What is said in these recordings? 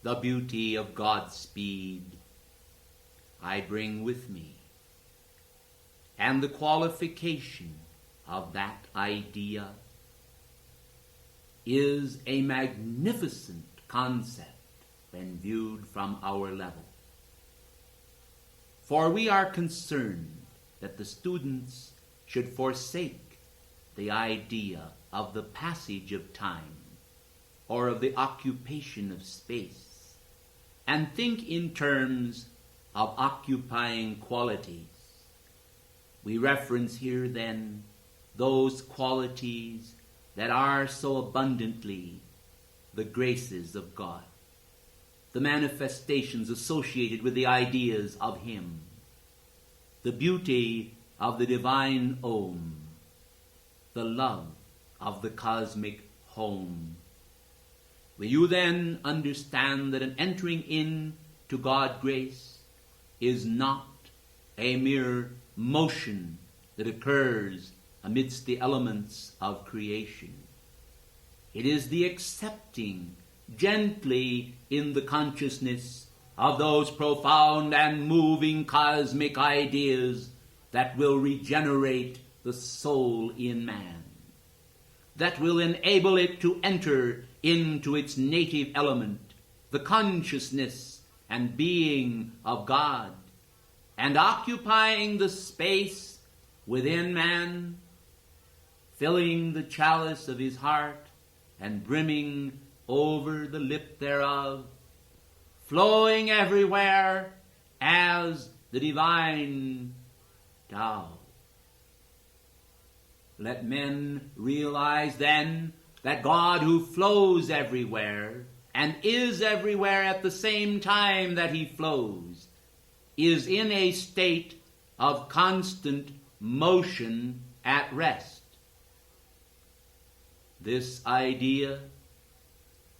the beauty of God's speed I bring with me, and the qualification of that idea is a magnificent concept when viewed from our level. For we are concerned that the students should forsake the idea of the passage of time or of the occupation of space and think in terms of occupying qualities. We reference here then those qualities that are so abundantly the graces of God, the manifestations associated with the ideas of Him, the beauty of the divine Om, the love of the cosmic home. Will you then understand that an entering in to God grace is not a mere motion that occurs amidst the elements of creation. It is the accepting gently in the consciousness of those profound and moving cosmic ideas that will regenerate the soul in man, that will enable it to enter into its native element, the consciousness and being of God, and occupying the space within man, filling the chalice of his heart and brimming over the lip thereof, flowing everywhere as the divine Tao. Let men realize then that God, who flows everywhere and is everywhere at the same time that He flows, is in a state of constant motion at rest. This idea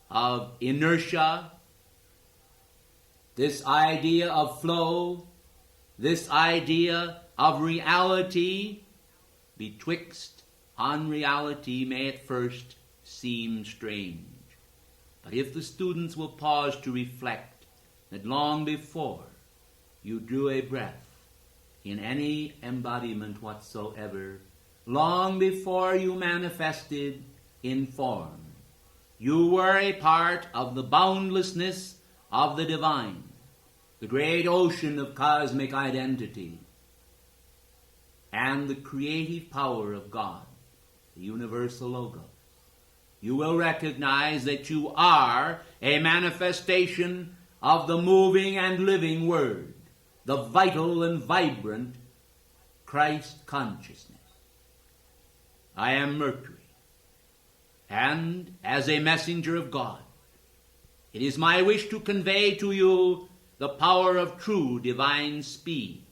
of inertia, this idea of flow, this idea of reality betwixt unreality may at first seem strange. But if the students will pause to reflect that long before you drew a breath in any embodiment whatsoever, long before you manifested in form, you were a part of the boundlessness of the divine, the great ocean of cosmic identity, and the creative power of God, the universal Logos. You will recognize that you are a manifestation of the moving and living Word, the vital and vibrant Christ consciousness. I am Mercury, and as a messenger of God, it is my wish to convey to you the power of true divine speed,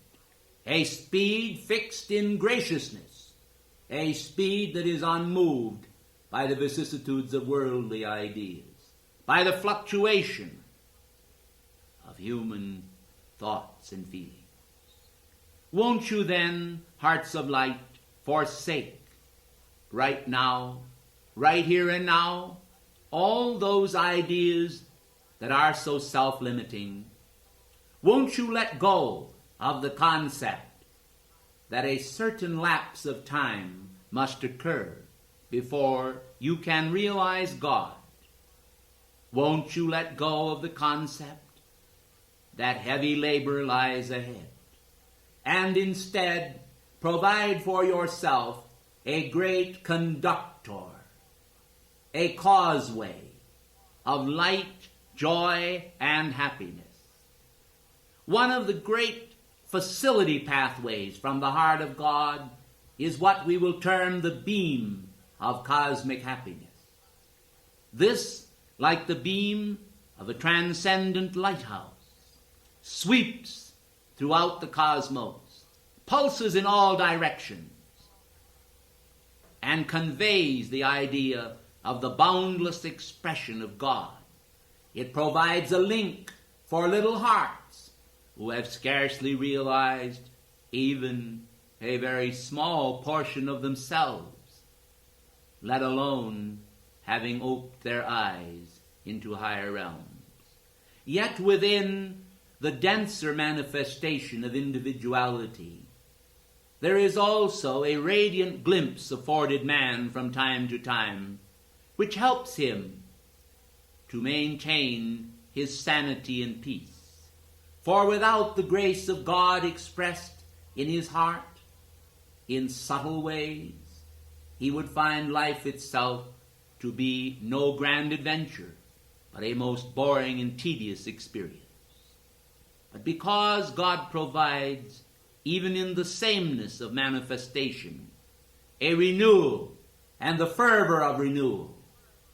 a speed fixed in graciousness, a speed that is unmoved by the vicissitudes of worldly ideas, by the fluctuation of human thoughts and feelings. Won't you then, hearts of light, forsake right now, right here and now, all those ideas that are so self-limiting? Won't you let go of the concept that a certain lapse of time must occur before you can realize God? Won't you let go of the concept that heavy labor lies ahead, and instead provide for yourself a great conductor, a causeway of light, joy, and happiness? One of the great facility pathways from the heart of God is what we will term the beam of cosmic happiness. This, like the beam of a transcendent lighthouse, sweeps throughout the cosmos, pulses in all directions, and conveys the idea of the boundless expression of God. It provides a link for little hearts who have scarcely realized even a very small portion of themselves, let alone having opened their eyes into higher realms. yet within the denser manifestation of individuality, there is also a radiant glimpse afforded man from time to time, which helps him to maintain his sanity and peace. For without the grace of God expressed in his heart, in subtle ways, he would find life itself to be no grand adventure, but a most boring and tedious experience. But because God provides, even in the sameness of manifestation, a renewal and the fervor of renewal,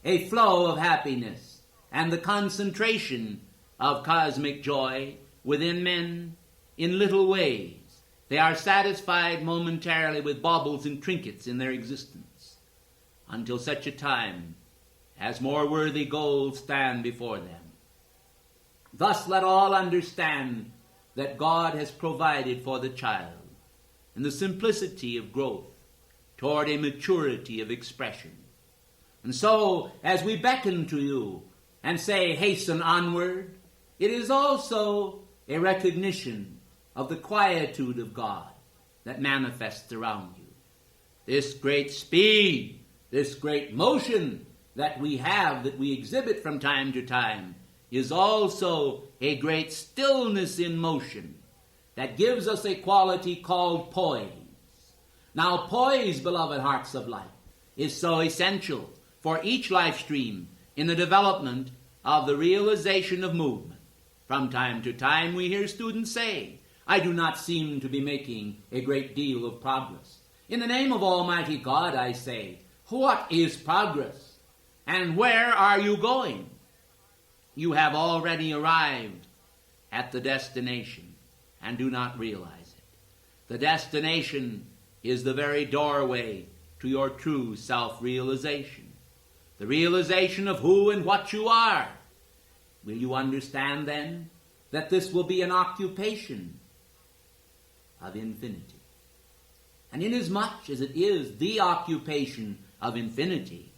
a flow of happiness, and the concentration of cosmic joy within men in little ways, they are satisfied momentarily with baubles and trinkets in their existence, until such a time as more worthy goals stand before them. Thus let all understand that God has provided for the child in the simplicity of growth toward a maturity of expression. And so, as we beckon to you and say, hasten onward, it is also a recognition of the quietude of God that manifests around you. This great speed, this great motion that we have, that we exhibit from time to time, is also a great stillness in motion that gives us a quality called poise. Now, poise, beloved hearts of light, is so essential for each life stream in the development of the realization of movement. From time to time we hear students say, I do not seem to be making a great deal of progress. In the name of Almighty God, I say, what is progress? And where are you going? You have already arrived at the destination and do not realize it. The destination is the very doorway to your true self-realization, the realization of who and what you are. Will you understand then that this will be an occupation of infinity? And inasmuch as it is the occupation of infinity,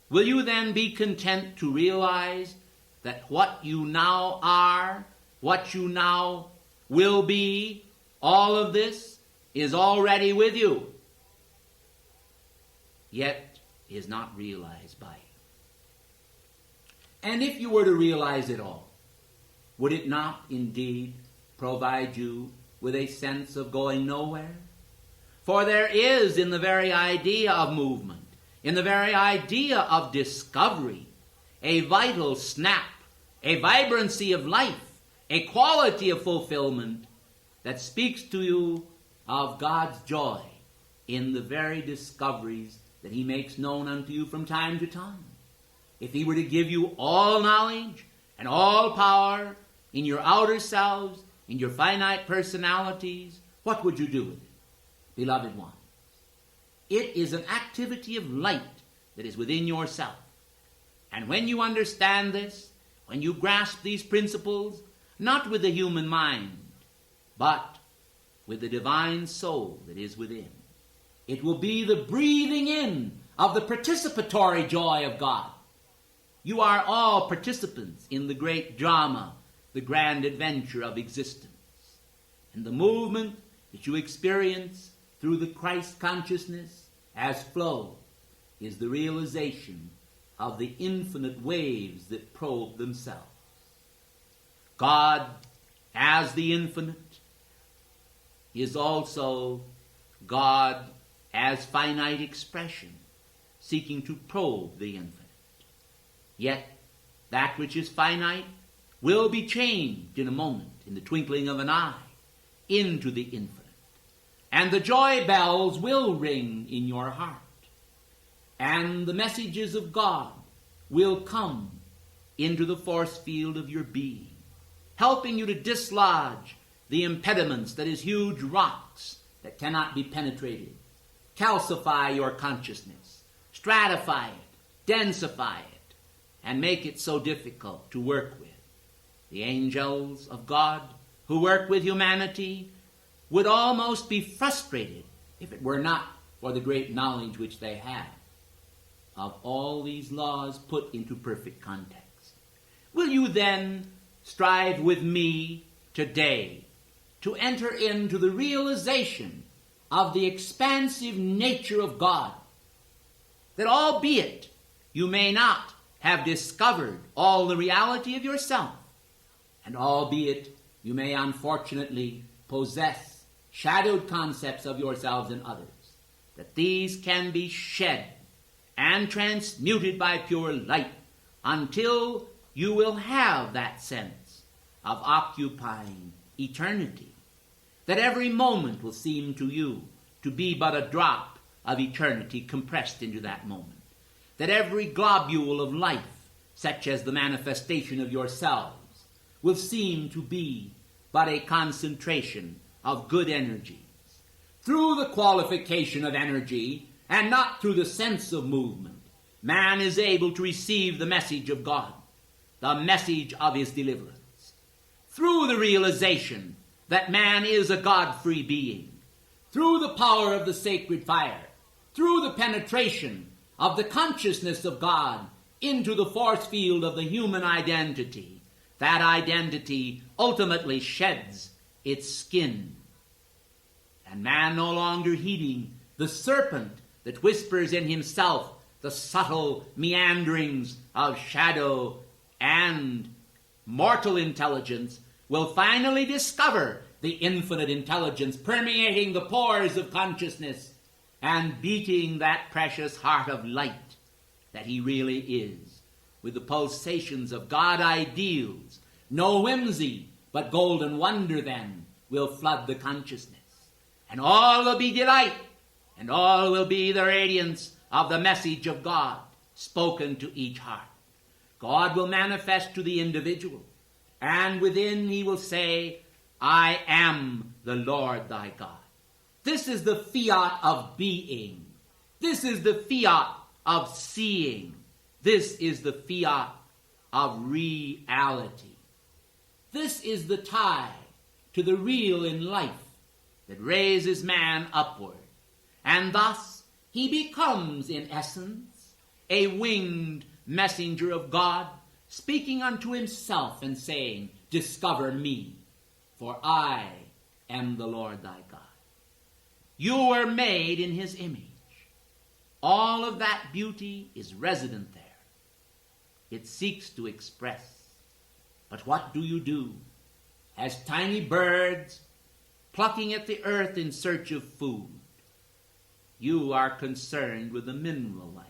will you then be content to realize that what you now are, what you now will be, all of this is already with you, yet is not realized by you? And if you were to realize it all, would it not indeed provide you with a sense of going nowhere? For there is in the very idea of movement, in the very idea of discovery, a vital snap, a vibrancy of life, a quality of fulfillment that speaks to you of God's joy in the very discoveries that he makes known unto you from time to time. If he were to give you all knowledge and all power in your outer selves, in your finite personalities, what would you do with it, beloved ones? It is an activity of light that is within yourself. And when you understand this, when you grasp these principles, not with the human mind, but with the divine soul that is within, it will be the breathing in of the participatory joy of God. You are all participants in the great drama, the grand adventure of existence. And the movement that you experience through the Christ consciousness as flow is the realization of the infinite waves that probe themselves. God, as the infinite, is also God as finite expression, seeking to probe the infinite. Yet that which is finite will be changed in a moment, in the twinkling of an eye, into the infinite. And the joy bells will ring in your heart. And the messages of God will come into the force field of your being, helping you to dislodge the impediments that is huge rocks that cannot be penetrated, calcify your consciousness, stratify it, densify it, and make it so difficult to work with. The angels of God who work with humanity would almost be frustrated if it were not for the great knowledge which they have of all these laws put into perfect context. Will you then strive with me today to enter into the realization of the expansive nature of God, that albeit you may not have discovered all the reality of yourself, and albeit you may unfortunately possess shadowed concepts of yourselves and others, that these can be shed and transmuted by pure light until you will have that sense of occupying eternity, that every moment will seem to you to be but a drop of eternity compressed into that moment, that every globule of life, such as the manifestation of yourselves, will seem to be but a concentration of good energies. Through the qualification of energy, and not through the sense of movement, man is able to receive the message of God, the message of his deliverance. Through the realization that man is a God-free being, through the power of the sacred fire, through the penetration of the consciousness of God into the force field of the human identity, that identity ultimately sheds its skin. And man, no longer heeding the serpent that whispers in himself the subtle meanderings of shadow and mortal intelligence, will finally discover the infinite intelligence permeating the pores of consciousness and beating that precious heart of light that he really is, with the pulsations of God ideals. No whimsy, but golden wonder then will flood the consciousness. And all will be delight, and all will be the radiance of the message of God spoken to each heart. God will manifest to the individual, and within he will say, I am the Lord thy God. This is the fiat of being. This is the fiat of seeing. This is the fiat of reality. This is the tie to the real in life that raises man upward. And thus he becomes, in essence, a winged messenger of God, speaking unto himself and saying, discover me, for I am the Lord thy God. You were made in his image. All of that beauty is resident there. It seeks to express. But what do you do? As tiny birds plucking at the earth in search of food, you are concerned with the mineral life,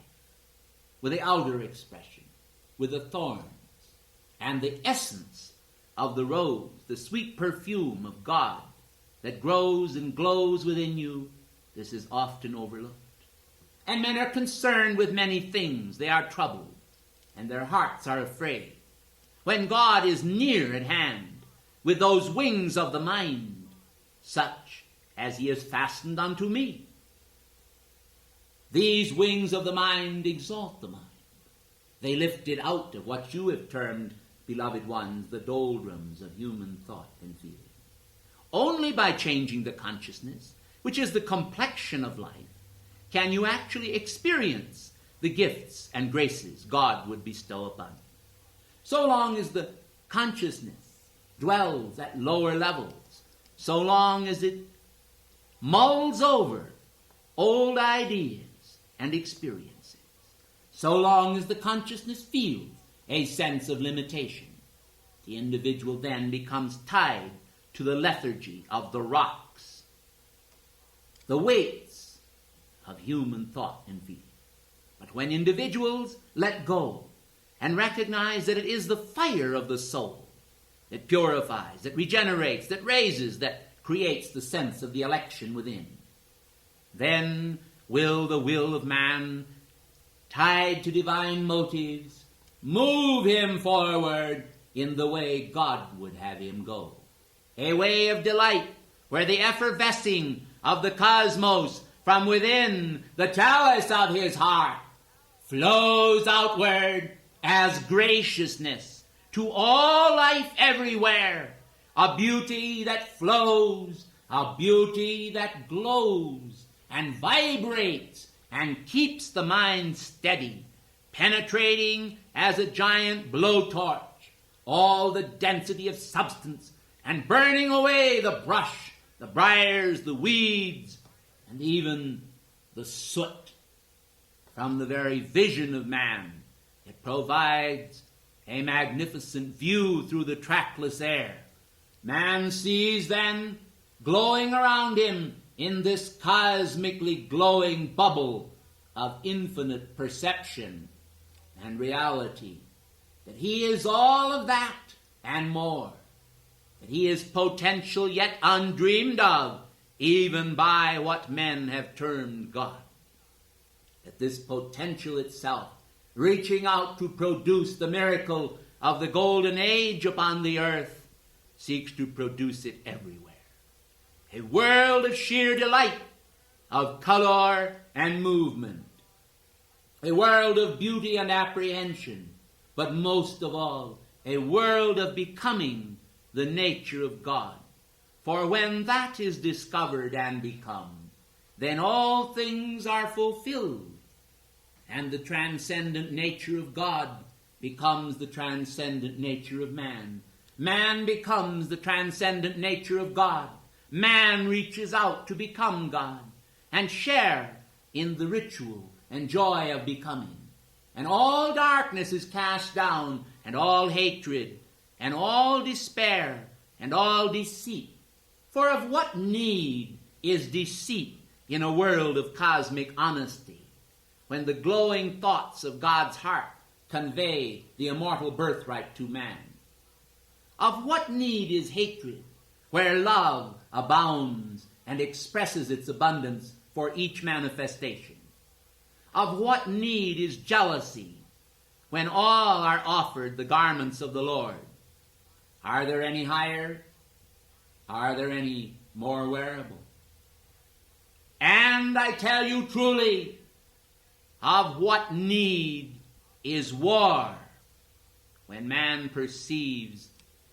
with the outer expression, with the thorns, and the essence of the rose, the sweet perfume of God that grows and glows within you. This is often overlooked. And men are concerned with many things. They are troubled, and their hearts are afraid. When God is near at hand, with those wings of the mind, such as he has fastened unto me. These wings of the mind exalt the mind. They lift it out of what you have termed, beloved ones, the doldrums of human thought and feeling. Only by changing the consciousness, which is the complexion of life, can you actually experience the gifts and graces God would bestow upon you. So long as the consciousness dwells at lower levels, so long as it mulls over old ideas and experiences, so long as the consciousness feels a sense of limitation, the individual then becomes tied to the lethargy of the rocks, the weights of human thought and feeling. But when individuals let go and recognize that it is the fire of the soul that purifies, that regenerates, that raises, that creates the sense of the election within, then will the will of man, tied to divine motives, move him forward in the way God would have him go. A way of delight where the effervescing of the cosmos from within the chalice of his heart flows outward as graciousness to all life everywhere, a beauty that flows, a beauty that glows and vibrates and keeps the mind steady, penetrating as a giant blowtorch, all the density of substance, and burning away the brush, the briars, the weeds, and even the soot from the very vision of man. It provides a magnificent view through the trackless air. Man sees then, glowing around him in this cosmically glowing bubble of infinite perception and reality, that he is all of that and more, that he is potential yet undreamed of, even by what men have termed God. That this potential itself, reaching out to produce the miracle of the golden age upon the earth, seeks to produce it everywhere. A world of sheer delight, of color and movement. A world of beauty and apprehension, but most of all, a world of becoming the nature of God. For when that is discovered and become, then all things are fulfilled, and the transcendent nature of God becomes the transcendent nature of man. Man becomes the transcendent nature of God. Man reaches out to become God and share in the ritual and joy of becoming. And all darkness is cast down, and all hatred, and all despair, and all deceit. For of what need is deceit in a world of cosmic honesty, when the glowing thoughts of God's heart convey the immortal birthright to man? Of what need is hatred, where love abounds and expresses its abundance for each manifestation? Of what need is jealousy, when all are offered the garments of the Lord? Are there any higher? Are there any more wearable? And I tell you truly, of what need is war, when man perceives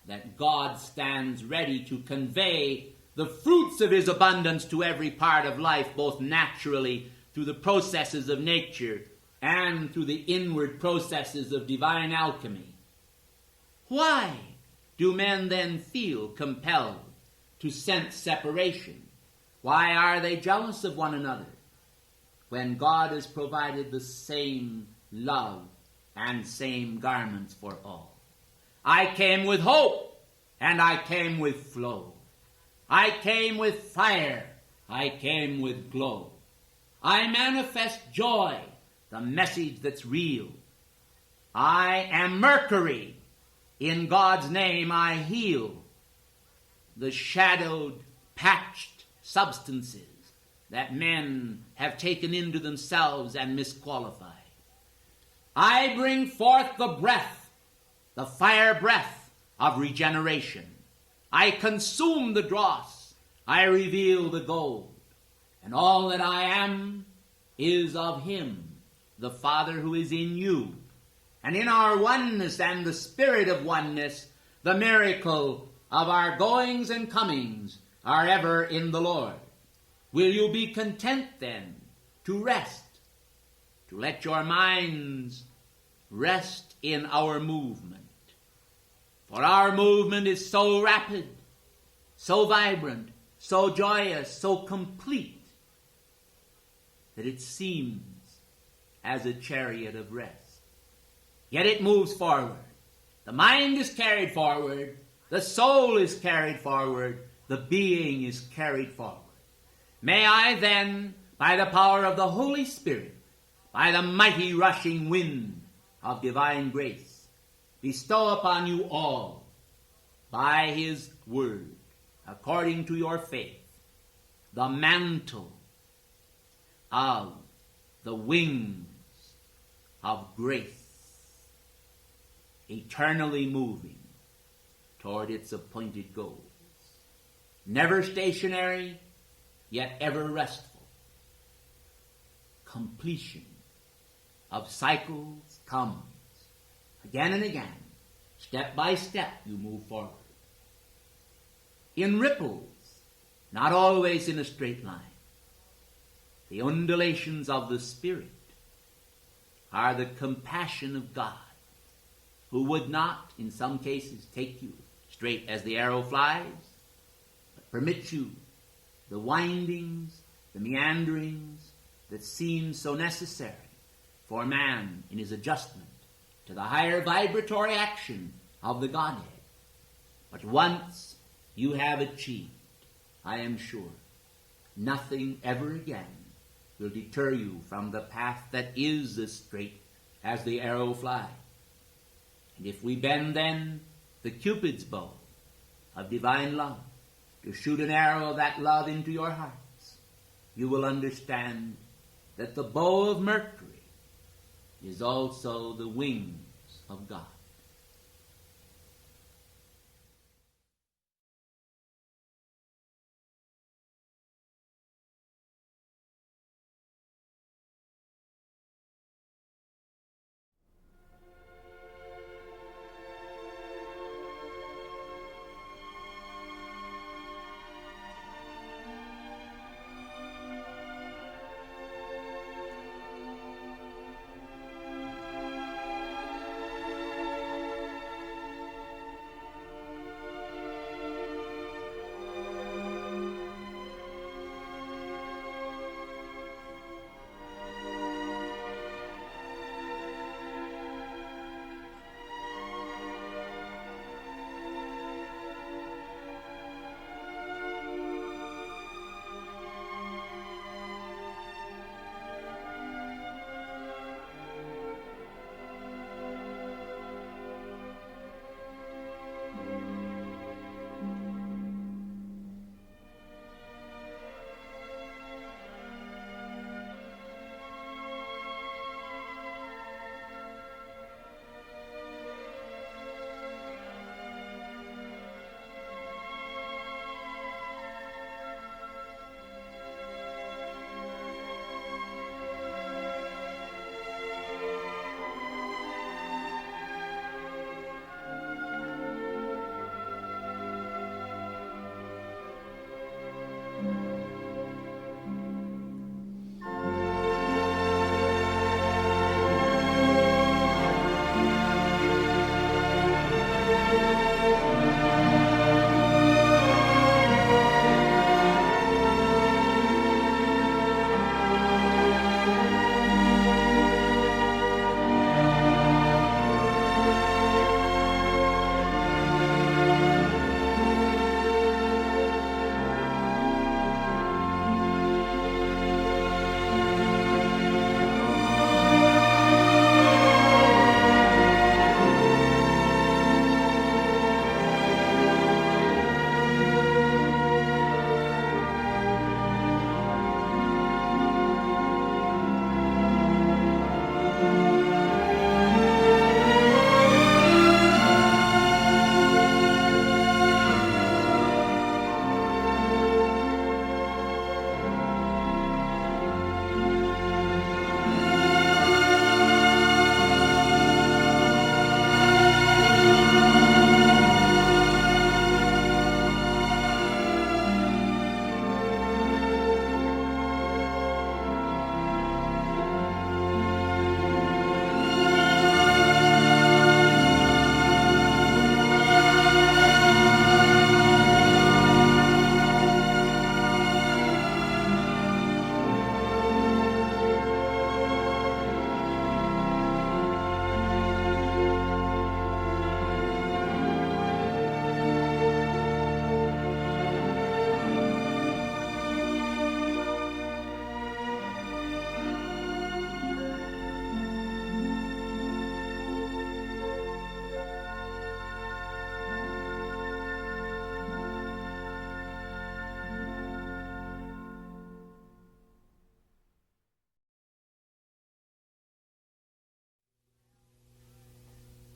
that God stands ready to convey the fruits of his abundance to every part of life, both naturally through the processes of nature and through the inward processes of divine alchemy. Why do men then feel compelled to sense separation? Why are they jealous of one another, when God has provided the same love and same garments for all? I came with hope, and I came with flow. I came with fire, I came with glow. I manifest joy, the message that's real. I am Mercury. In God's name I heal the shadowed, patched substances that men have taken into themselves and misqualified. I bring forth the breath, the fire breath of regeneration. I consume the dross. I reveal the gold. And all that I am is of him, the Father who is in you. And in our oneness and the spirit of oneness, the miracle of our goings and comings are ever in the Lord. Will you be content then to rest, to let your minds rest in our movement? For our movement is so rapid, so vibrant, so joyous, so complete, that it seems as a chariot of rest. Yet it moves forward. The mind is carried forward. The soul is carried forward. The being is carried forward. May I then, by the power of the Holy Spirit, by the mighty rushing wind of divine grace, bestow upon you all, by his word, according to your faith, the mantle of the wings of grace, eternally moving toward its appointed goals. Never stationary, yet ever restful. Completion of cycles comes. Again and again, step by step, you move forward. In ripples, not always in a straight line. The undulations of the Spirit are the compassion of God who would not, in some cases, take you straight as the arrow flies, but permit you the windings, the meanderings that seem so necessary for man in his adjustment to the higher vibratory action of the Godhead. But once you have achieved, I am sure, nothing ever again will deter you from the path that is as straight as the arrow flies. And if we bend then the Cupid's bow of divine love to shoot an arrow of that love into your hearts, you will understand that the bow of Mercury is also the wings of God.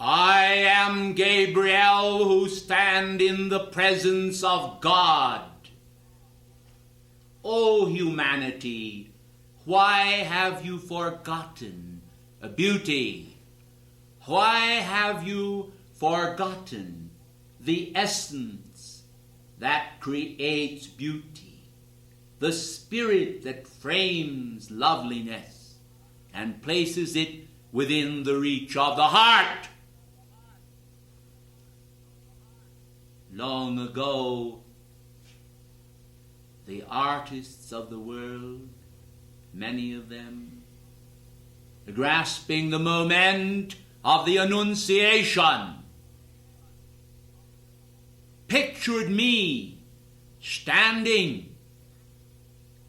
I am Gabriel, who stand in the presence of God. O humanity, why have you forgotten beauty? Why have you forgotten the essence that creates beauty, the spirit that frames loveliness and places it within the reach of the heart? long ago, the artists of the world, many of them, grasping the moment of the Annunciation, pictured me standing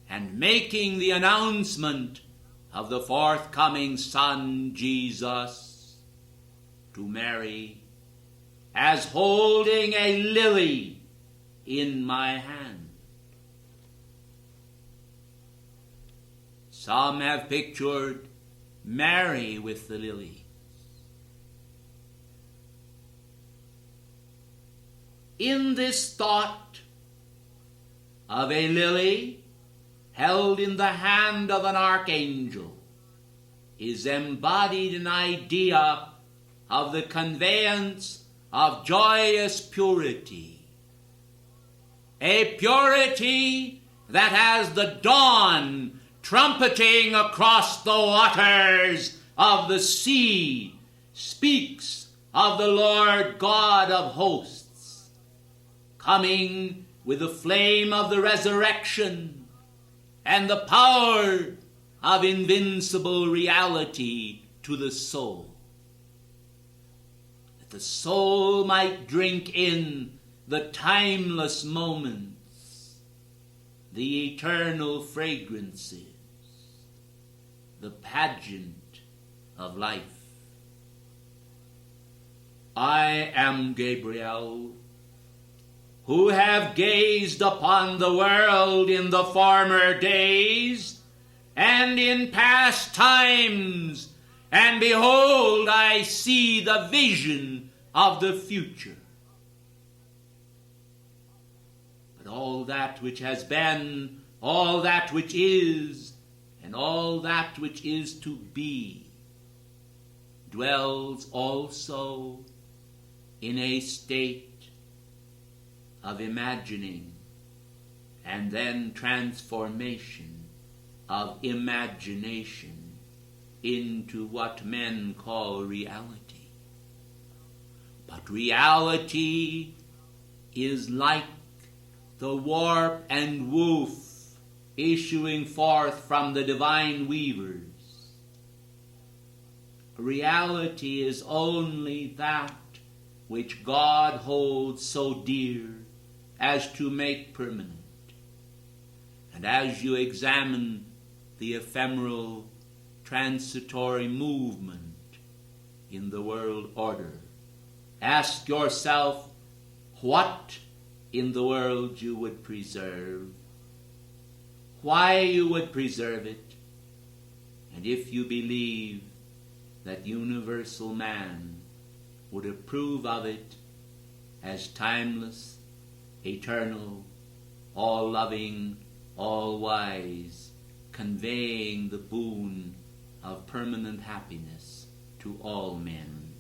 and making the announcement of the forthcoming Son, Jesus, to Mary, as holding a lily in my hand. Some have pictured Mary with the lily. In this thought of a lily held in the hand of an archangel is embodied an idea of the conveyance of joyous purity, a purity that as the dawn trumpeting across the waters of the sea speaks of the Lord God of hosts, coming with the flame of the resurrection and the power of invincible reality to the soul, that the soul might drink in the timeless moments, the eternal fragrances, the pageant of life. I am Gabriel, who have gazed upon the world in the former days and in past times, and behold, I see the vision of the future. But all that which has been, all that which is, and all that which is to be, dwells also in a state of imagining and then transformation of imagination into what men call reality. But reality is like the warp and woof issuing forth from the divine weavers. Reality is only that which God holds so dear as to make permanent. And as you examine the ephemeral, transitory movement in the world order, ask yourself what in the world you would preserve, why you would preserve it, and if you believe that universal man would approve of it as timeless, eternal, all-loving, all-wise, conveying the boon of permanent happiness to all men.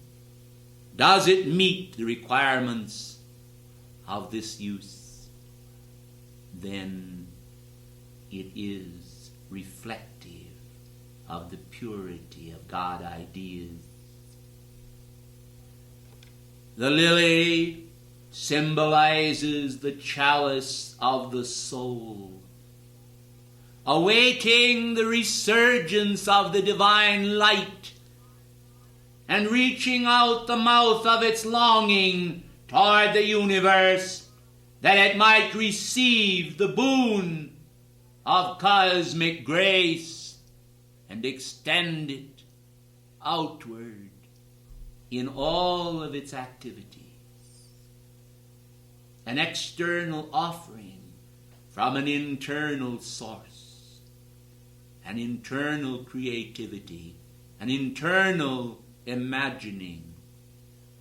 Does it meet the requirements of this use? Then it is reflective of the purity of God ideas. The lily symbolizes the chalice of the soul, awaiting the resurgence of the divine light and reaching out the mouth of its longing toward the universe that it might receive the boon of cosmic grace and extend it outward in all of its activities. An external offering from an internal source, an internal creativity, an internal imagining,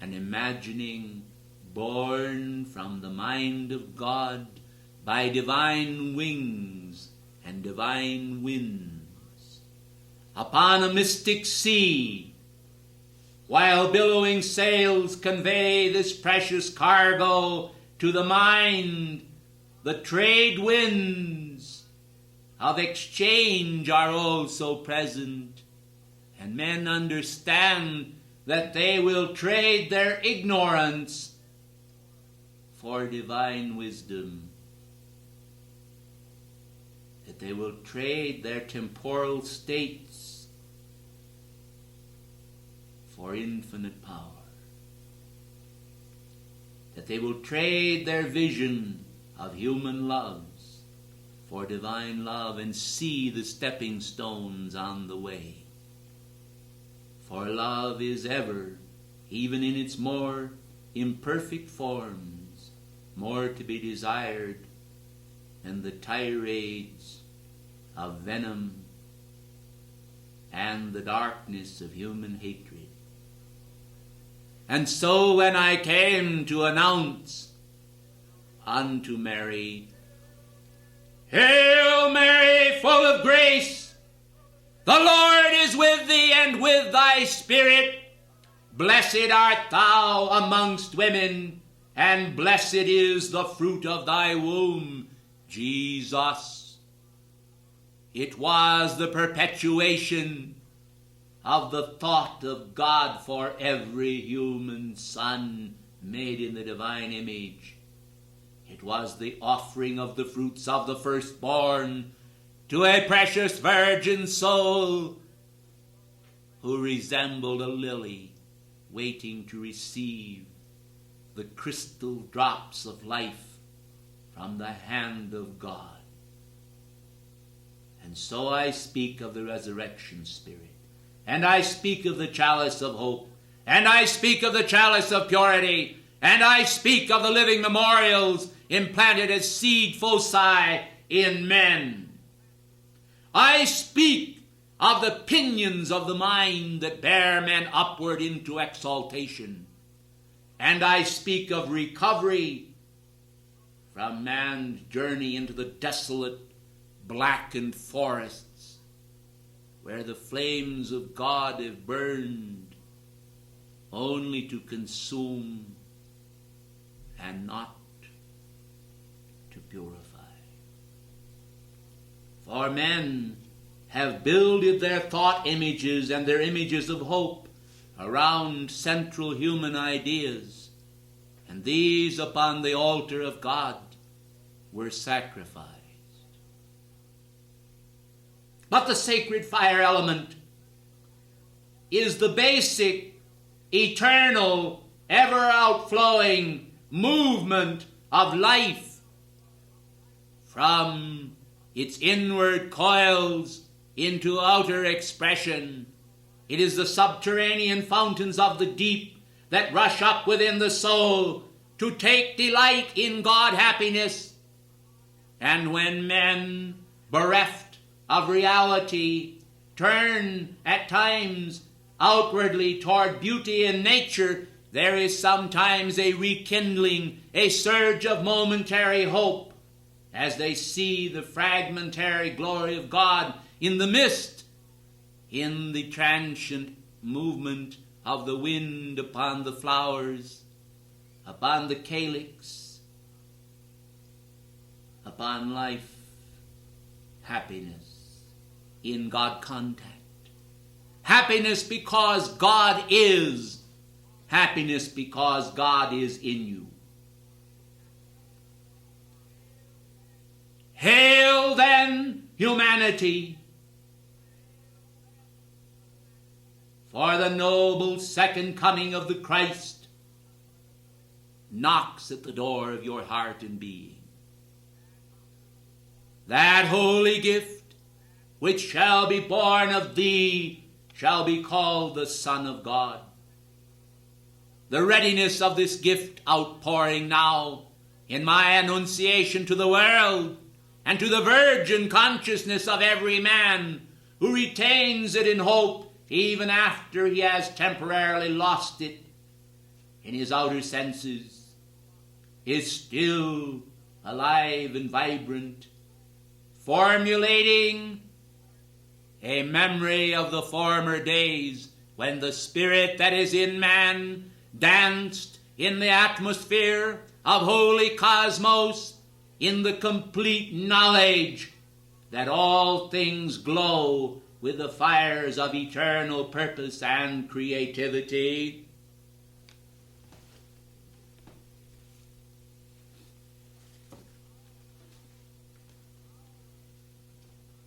an imagining born from the mind of God by divine wings and divine winds, upon a mystic sea, while billowing sails convey this precious cargo to the mind. The trade winds of exchange are also present, and men understand that they will trade their ignorance for divine wisdom, that they will trade their temporal states for infinite power, that they will trade their vision of human loves for divine love and see the stepping stones on the way. For love is ever, even in its more imperfect forms, more to be desired than the tirades of venom and the darkness of human hatred. And so when I came to announce unto Mary, "Hail Mary, full of grace, the Lord is with thee, and with thy spirit. Blessed art thou amongst women, and blessed is the fruit of thy womb, Jesus." It was the perpetuation of the thought of God for every human son made in the divine image. It was the offering of the fruits of the firstborn to a precious virgin soul who resembled a lily waiting to receive the crystal drops of life from the hand of God. And so I speak of the resurrection spirit, and I speak of the chalice of hope, and I speak of the chalice of purity, and I speak of the living memorials implanted as seed foci in men. I speak of the pinions of the mind that bear men upward into exaltation. And I speak of recovery from man's journey into the desolate, blackened forests where the flames of God have burned only to consume and not to purify. For men have builded their thought images and their images of hope around central human ideas, and these upon the altar of God were sacrificed. But the sacred fire element is the basic, eternal, ever outflowing movement of life from its inward coils into outer expression. It is the subterranean fountains of the deep that rush up within the soul to take delight in God happiness. And when men, bereft of reality, turn at times outwardly toward beauty in nature, there is sometimes a rekindling, a surge of momentary hope as they see the fragmentary glory of God in the mist, in the transient movement of the wind upon the flowers, upon the calyx, upon life, happiness in God contact. Happiness because God is. Happiness because God is in you. Hail then, humanity, for the noble second coming of the Christ knocks at the door of your heart and being. That holy gift which shall be born of thee shall be called the Son of God. The readiness of this gift outpouring now in my annunciation to the world and to the virgin consciousness of every man who retains it in hope even after he has temporarily lost it in his outer senses, is still alive and vibrant, formulating a memory of the former days when the spirit that is in man danced in the atmosphere of holy cosmos in the complete knowledge that all things glow with the fires of eternal purpose and creativity.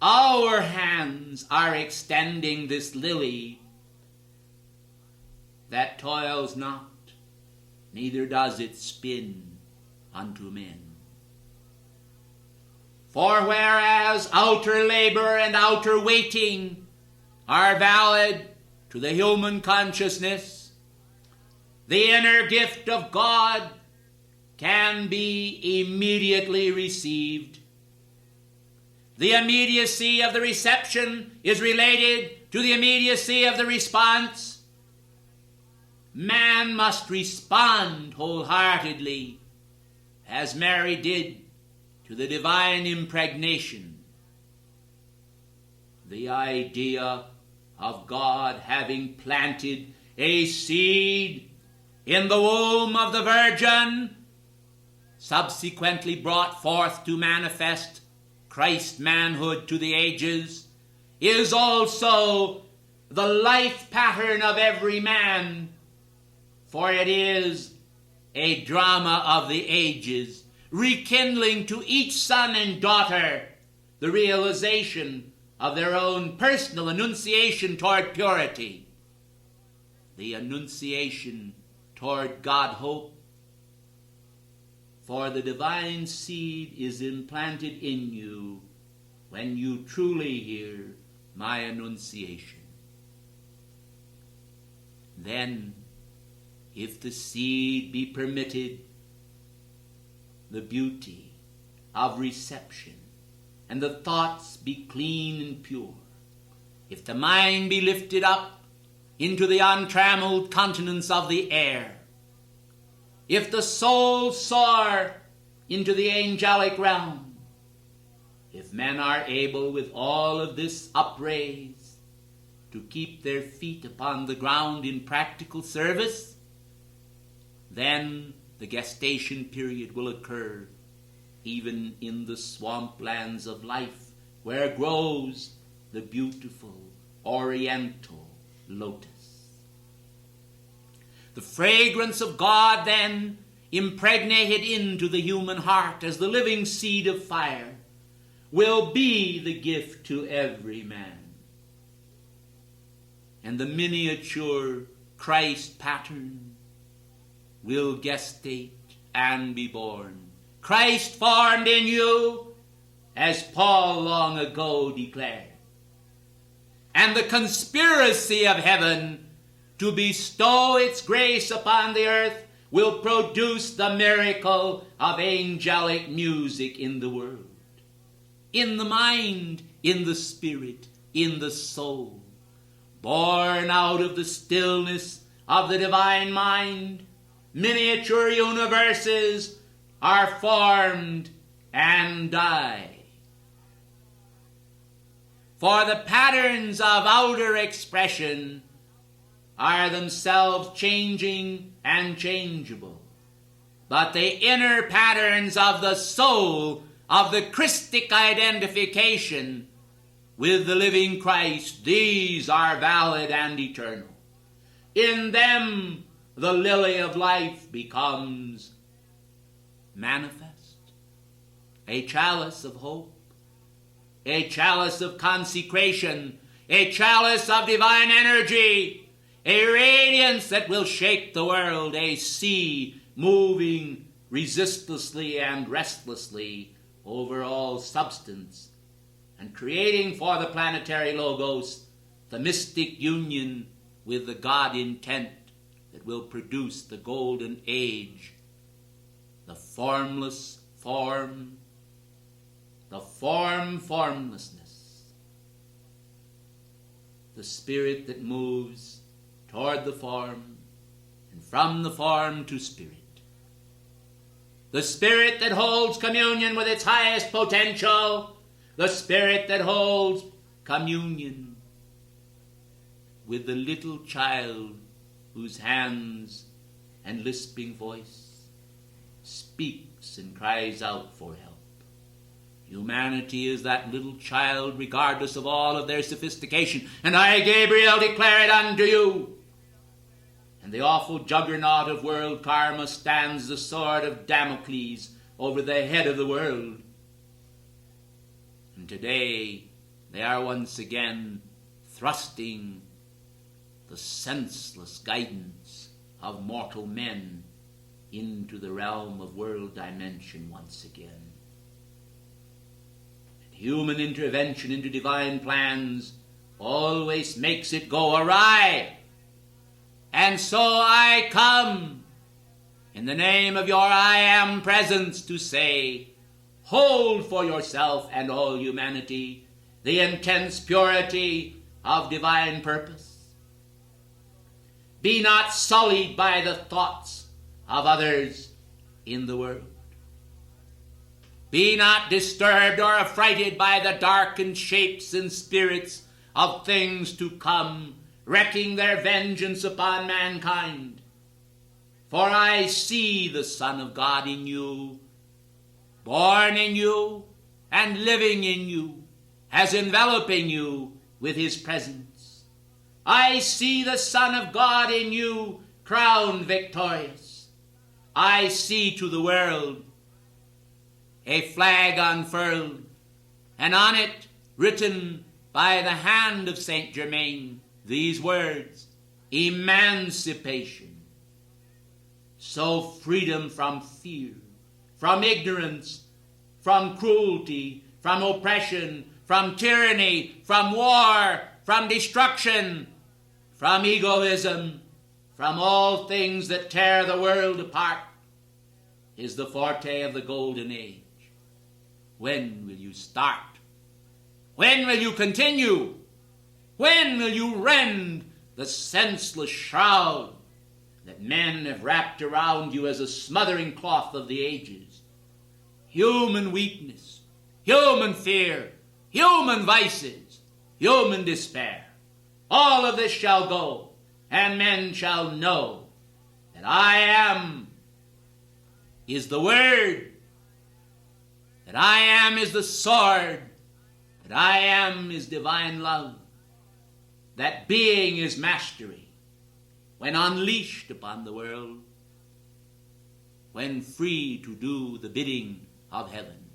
our hands are extending this lily that toils not, neither does it spin unto men. For whereas outer labor and outer waiting are valid to the human consciousness, the inner gift of God can be immediately received. The immediacy of the reception is related to the immediacy of the response. Man must respond wholeheartedly, as Mary did to the divine impregnation. The idea of God having planted a seed in the womb of the Virgin, subsequently brought forth to manifest Christ's manhood to the ages, is also the life pattern of every man, for it is a drama of the ages, rekindling to each son and daughter the realization of their own personal annunciation toward purity, the annunciation toward God hope. For the divine seed is implanted in you when you truly hear my annunciation. Then, if the seed be permitted the beauty of reception, and the thoughts be clean and pure, if the mind be lifted up into the untrammeled continents of the air, if the soul soar into the angelic realm, if men are able with all of this upraised to keep their feet upon the ground in practical service, then the gestation period will occur even in the swamplands of life, where grows the beautiful oriental lotus. The fragrance of God then, impregnated into the human heart as the living seed of fire, will be the gift to every man. And the miniature Christ pattern will gestate and be born. Christ formed in you, as Paul long ago declared. And the conspiracy of heaven to bestow its grace upon the earth will produce the miracle of angelic music in the world, in the mind, in the spirit, in the soul, born out of the stillness of the divine mind. Miniature universes are formed and die. For the patterns of outer expression are themselves changing and changeable, but the inner patterns of the soul, of the Christic identification with the living Christ, these are valid and eternal. In them the lily of life becomes manifest, a chalice of hope, a chalice of consecration, a chalice of divine energy, a radiance that will shake the world, a sea moving resistlessly and restlessly over all substance, and creating for the planetary logos the mystic union with the God intent that will produce the golden age, the formless form, the formlessness, the spirit that moves toward the form, and from the form to spirit. The spirit that holds communion with its highest potential, the spirit that holds communion with the little child whose hands and lisping voice speaks and cries out for help. Humanity is that little child, regardless of all of their sophistication. And I, Gabriel, declare it unto you. And the awful juggernaut of world karma stands the sword of Damocles over the head of the world. And today they are once again thrusting the senseless guidance of mortal men into the realm of world dimension once again. And human intervention into divine plans always makes it go awry. And so I come in the name of your I Am presence to say, hold for yourself and all humanity the intense purity of divine purpose. Be not sullied by the thoughts of others in the world. Be not disturbed or affrighted by the darkened shapes and spirits of things to come, wreaking their vengeance upon mankind. For I see the Son of God in you, born in you and living in you, as enveloping you with his presence. I see the Son of God in you, crowned victorious. I see to the world a flag unfurled, and on it written by the hand of Saint Germain these words, emancipation. So freedom from fear, from ignorance, from cruelty, from oppression, from tyranny, from war, from destruction, from egoism, from all things that tear the world apart, is the forte of the golden age. When will you start? When will you continue? When will you rend the senseless shroud that men have wrapped around you as a smothering cloth of the ages? Human weakness, human fear, human vices, human despair. All of this shall go, and men shall know that I am is the word, that I am is the sword, that I am is divine love, that being is mastery, when unleashed upon the world, when free to do the bidding of heaven.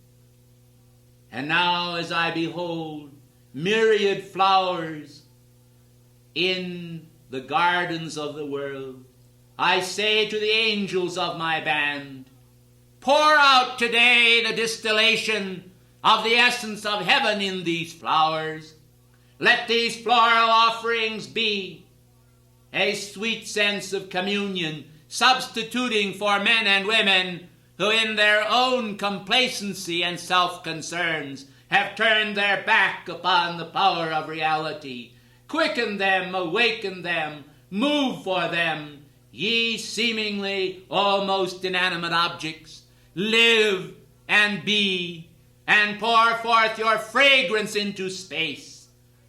And now as I behold myriad flowers in the gardens of the world, I say to the angels of my band, pour out today the distillation of the essence of heaven in these flowers. Let these floral offerings be a sweet sense of communion, substituting for men and women who in their own complacency and self-concerns have turned their back upon the power of reality. Quicken them, awaken them, move for them, ye seemingly almost inanimate objects. Live and be, and pour forth your fragrance into space,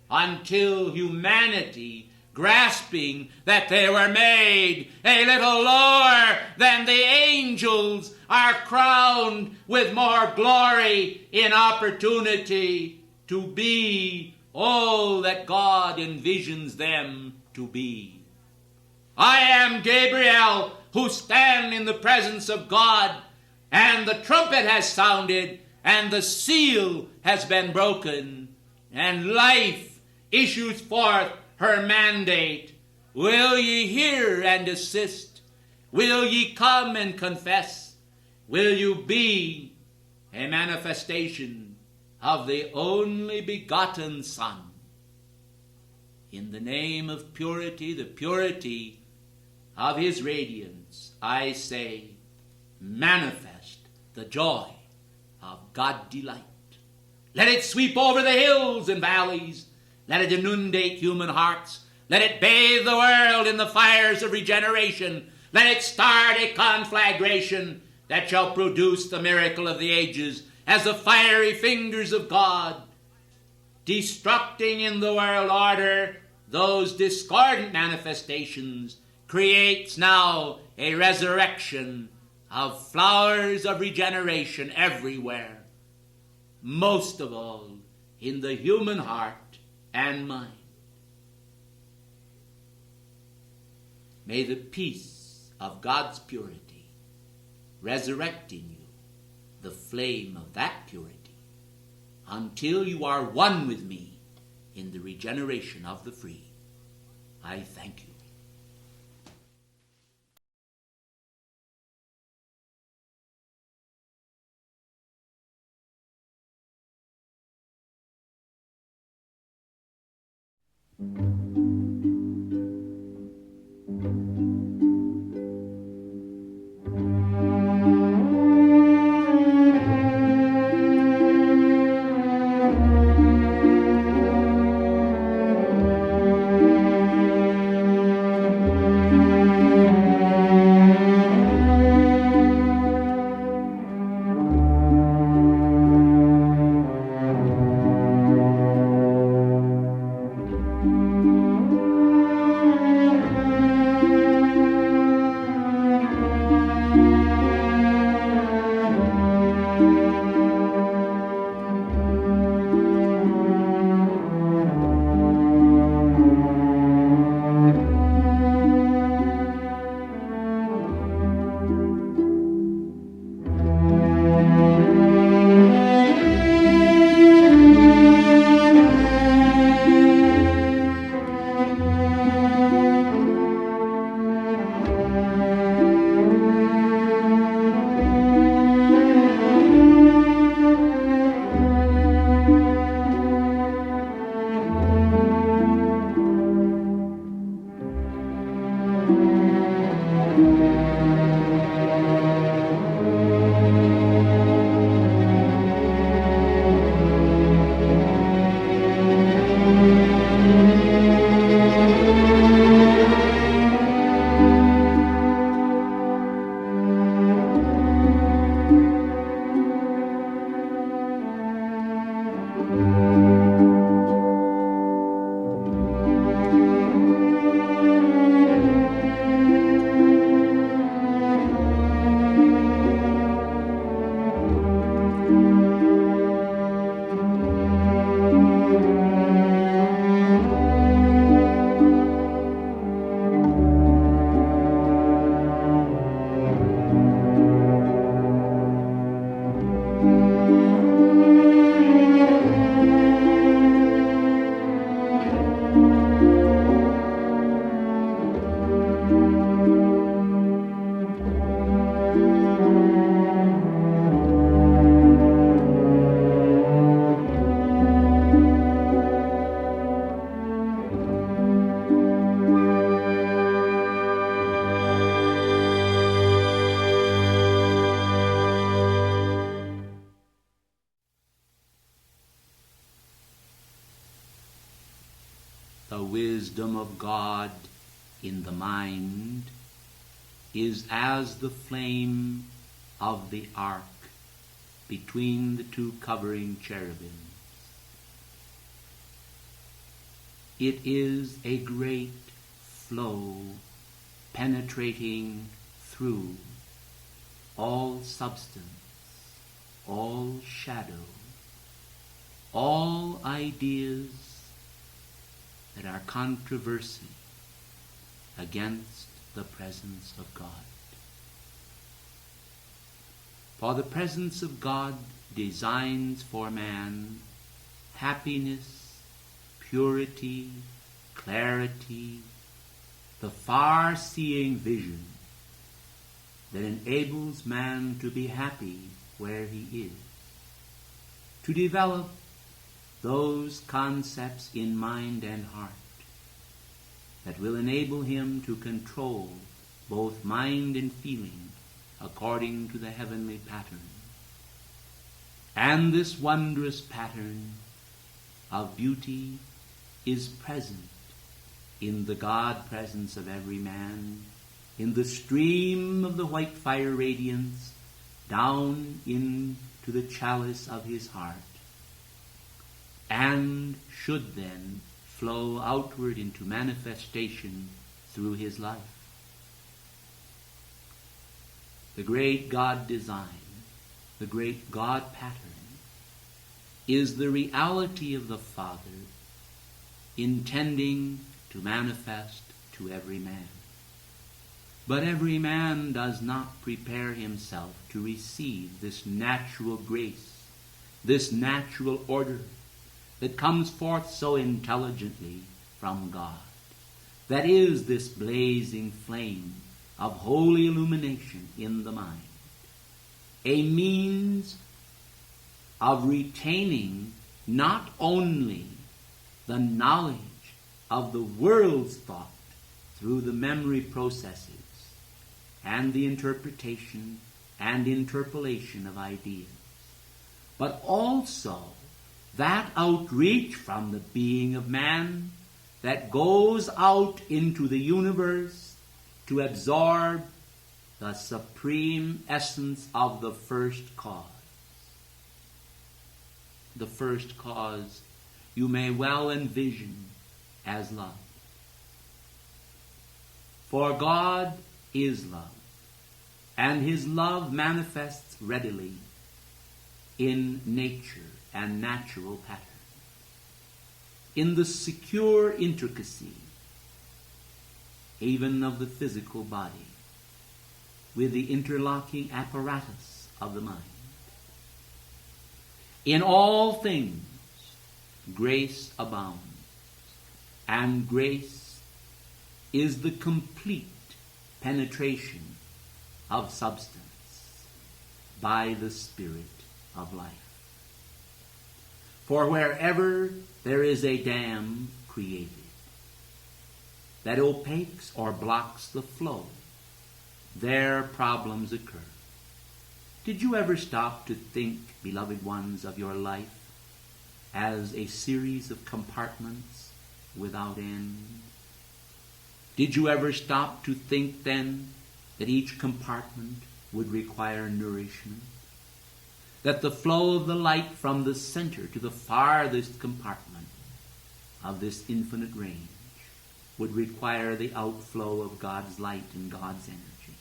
until humanity, grasping that they were made a little lower than the angels, are crowned with more glory in opportunity to be all that God envisions them to be. I am Gabriel, who stand in the presence of God, and the trumpet has sounded, and the seal has been broken, and life issues forth her mandate. Will ye hear and assist? Will ye come and confess? Will you be a manifestation of the only begotten Son? In the name of purity, the purity of his radiance, I say, manifest the joy of God delight. Let it sweep over the hills and valleys. Let it inundate human hearts. Let it bathe the world in the fires of regeneration. Let it start a conflagration that shall produce the miracle of the ages as the fiery fingers of God, destructing in the world order those discordant manifestations, creates now a resurrection of flowers of regeneration everywhere, most of all in the human heart and mind. May the peace of God's purity resurrect in you the flame of that purity until you are one with me in the regeneration of the free. I thank you. The wisdom of God in the mind is as the flame of the ark between the two covering cherubims. It is a great flow penetrating through all substance, all shadow, all ideas that are controversy against the presence of God. For the presence of God designs for man happiness, purity, clarity, the far-seeing vision that enables man to be happy where he is, to develop those concepts in mind and heart that will enable him to control both mind and feeling according to the heavenly pattern. And this wondrous pattern of beauty is present in the God presence of every man, in the stream of the white fire radiance down into the chalice of his heart, and should then flow outward into manifestation through his life. The great God design, the great God pattern, is the reality of the Father intending to manifest to every man. But every man does not prepare himself to receive this natural grace, this natural order, that comes forth so intelligently from God, that is this blazing flame of holy illumination in the mind, a means of retaining not only the knowledge of the world's thought through the memory processes and the interpretation and interpolation of ideas, but also that outreach from the being of man that goes out into the universe to absorb the supreme essence of the first cause. The first cause you may well envision as love. For God is love, and his love manifests readily in nature and natural pattern, in the secure intricacy even of the physical body, with the interlocking apparatus of the mind. In all things grace abounds, and grace is the complete penetration of substance by the Spirit of life. For wherever there is a dam created that opaques or blocks the flow, there problems occur. Did you ever stop to think, beloved ones, of your life as a series of compartments without end? Did you ever stop to think then that each compartment would require nourishment? That the flow of the light from the center to the farthest compartment of this infinite range would require the outflow of God's light and God's energy.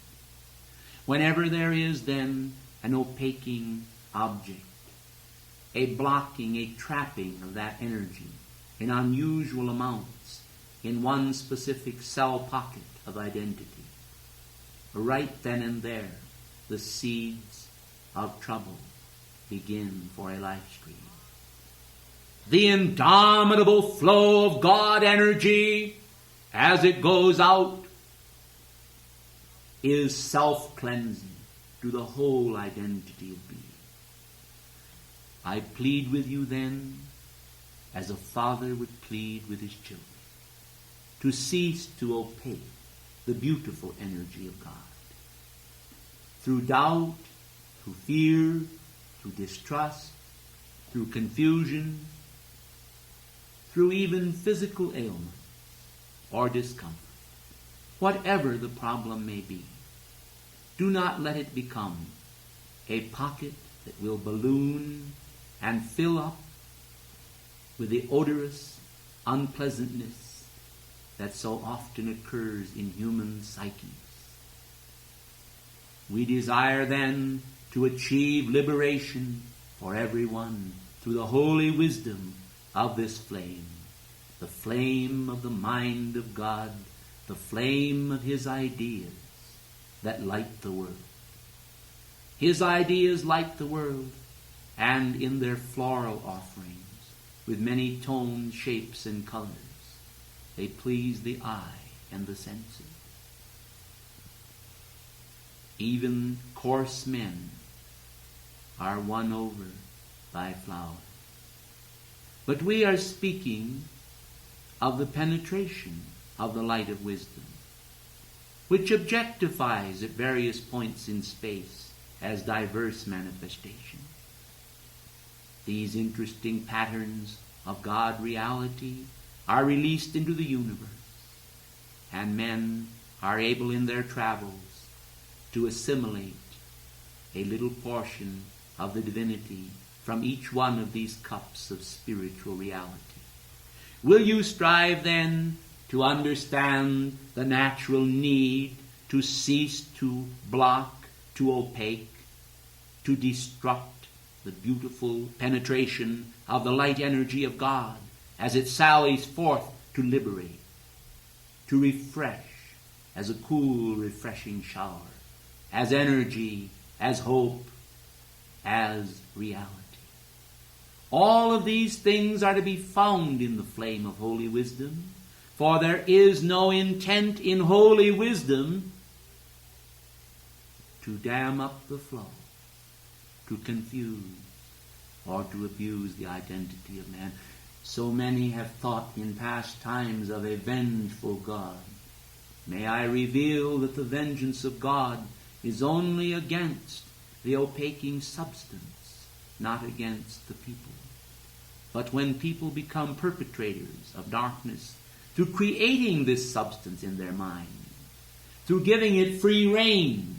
Whenever there is then an opaquing object, a blocking, a trapping of that energy in unusual amounts in one specific cell pocket of identity, right then and there the seeds of trouble begin for a life stream. The indomitable flow of God energy as it goes out is self-cleansing to the whole identity of being. I plead with you then, as a father would plead with his children, to cease to opaque the beautiful energy of God. Through doubt, through fear, through distrust, through confusion, through even physical ailment or discomfort, whatever the problem may be, do not let it become a pocket that will balloon and fill up with the odorous unpleasantness that so often occurs in human psyches. We desire then to achieve liberation for everyone through the holy wisdom of this flame, the flame of the mind of God, the flame of his ideas that light the world. His ideas light the world, and in their floral offerings, with many tones, shapes, and colors, they please the eye and the senses. Even coarse men are won over by flowers. But we are speaking of the penetration of the light of wisdom, which objectifies at various points in space as diverse manifestations. These interesting patterns of God reality are released into the universe, and men are able in their travels to assimilate a little portion of the divinity from each one of these cups of spiritual reality. Will you strive then to understand the natural need to cease to block, to opaque, to destruct the beautiful penetration of the light energy of God as it sallies forth to liberate, to refresh as a cool, refreshing shower, as energy, as hope, as reality? All of these things are to be found in the flame of holy wisdom, for there is no intent in holy wisdom to dam up the flow, to confuse, or to abuse the identity of man. So many have thought in past times of a vengeful God. May I reveal that the vengeance of God is only against the opaquing substance, not against the people. But when people become perpetrators of darkness through creating this substance in their mind, through giving it free range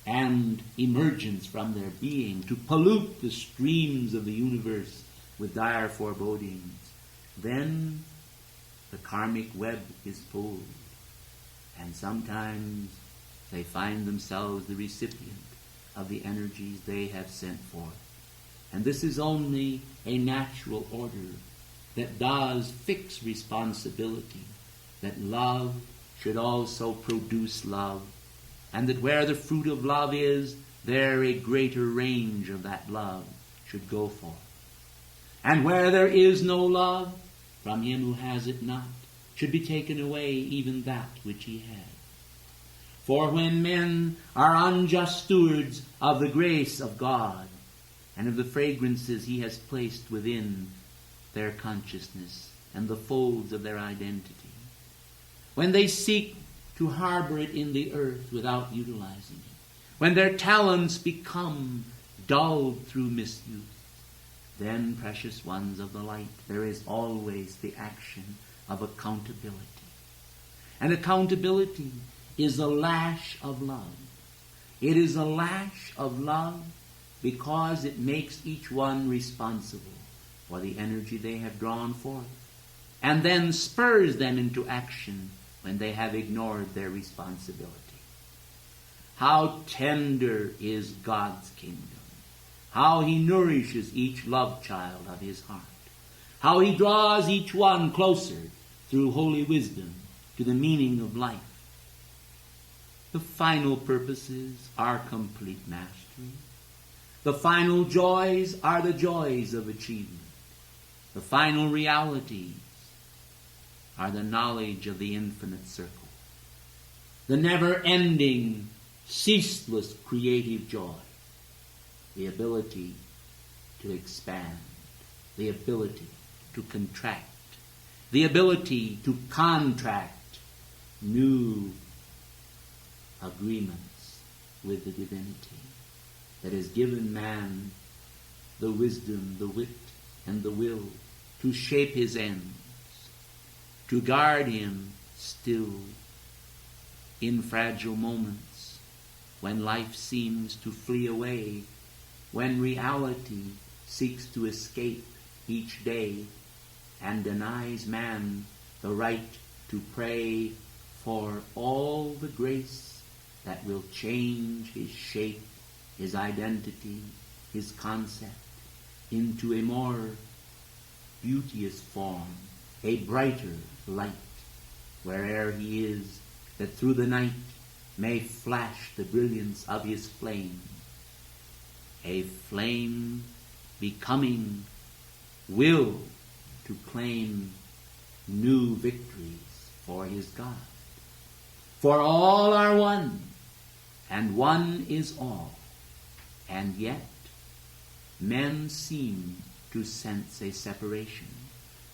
and emergence from their being, to pollute the streams of the universe with dire forebodings, then the karmic web is pulled, and sometimes they find themselves the recipient of the energies they have sent forth. And this is only a natural order that does fix responsibility, that love should also produce love, and that where the fruit of love is, there a greater range of that love should go forth. And where there is no love, from him who has it not, should be taken away even that which he has. For when men are unjust stewards of the grace of God, and of the fragrances he has placed within their consciousness and the folds of their identity, when they seek to harbor it in the earth without utilizing it, when their talents become dulled through misuse, then, precious ones of the light, there is always the action of accountability. And accountability is a lash of love. It is a lash of love because it makes each one responsible for the energy they have drawn forth, and then spurs them into action when they have ignored their responsibility. How tender is God's kingdom! How he nourishes each love child of his heart! How he draws each one closer through holy wisdom to the meaning of life. The final purposes are complete mastery. The final joys are the joys of achievement. The final realities are the knowledge of the infinite circle. The never-ending, ceaseless creative joy. The ability to expand. The ability to contract. The ability to contract new agreements with the divinity that has given man the wisdom, the wit, and the will to shape his ends, to guard him still in fragile moments when life seems to flee away, when reality seeks to escape each day and denies man the right to pray for all the grace that will change his shape, his identity, his concept into a more beauteous form, a brighter light, where'er he is, that through the night may flash the brilliance of his flame, a flame becoming will to claim new victories for his God. For all are one, and one is all, and yet men seem to sense a separation,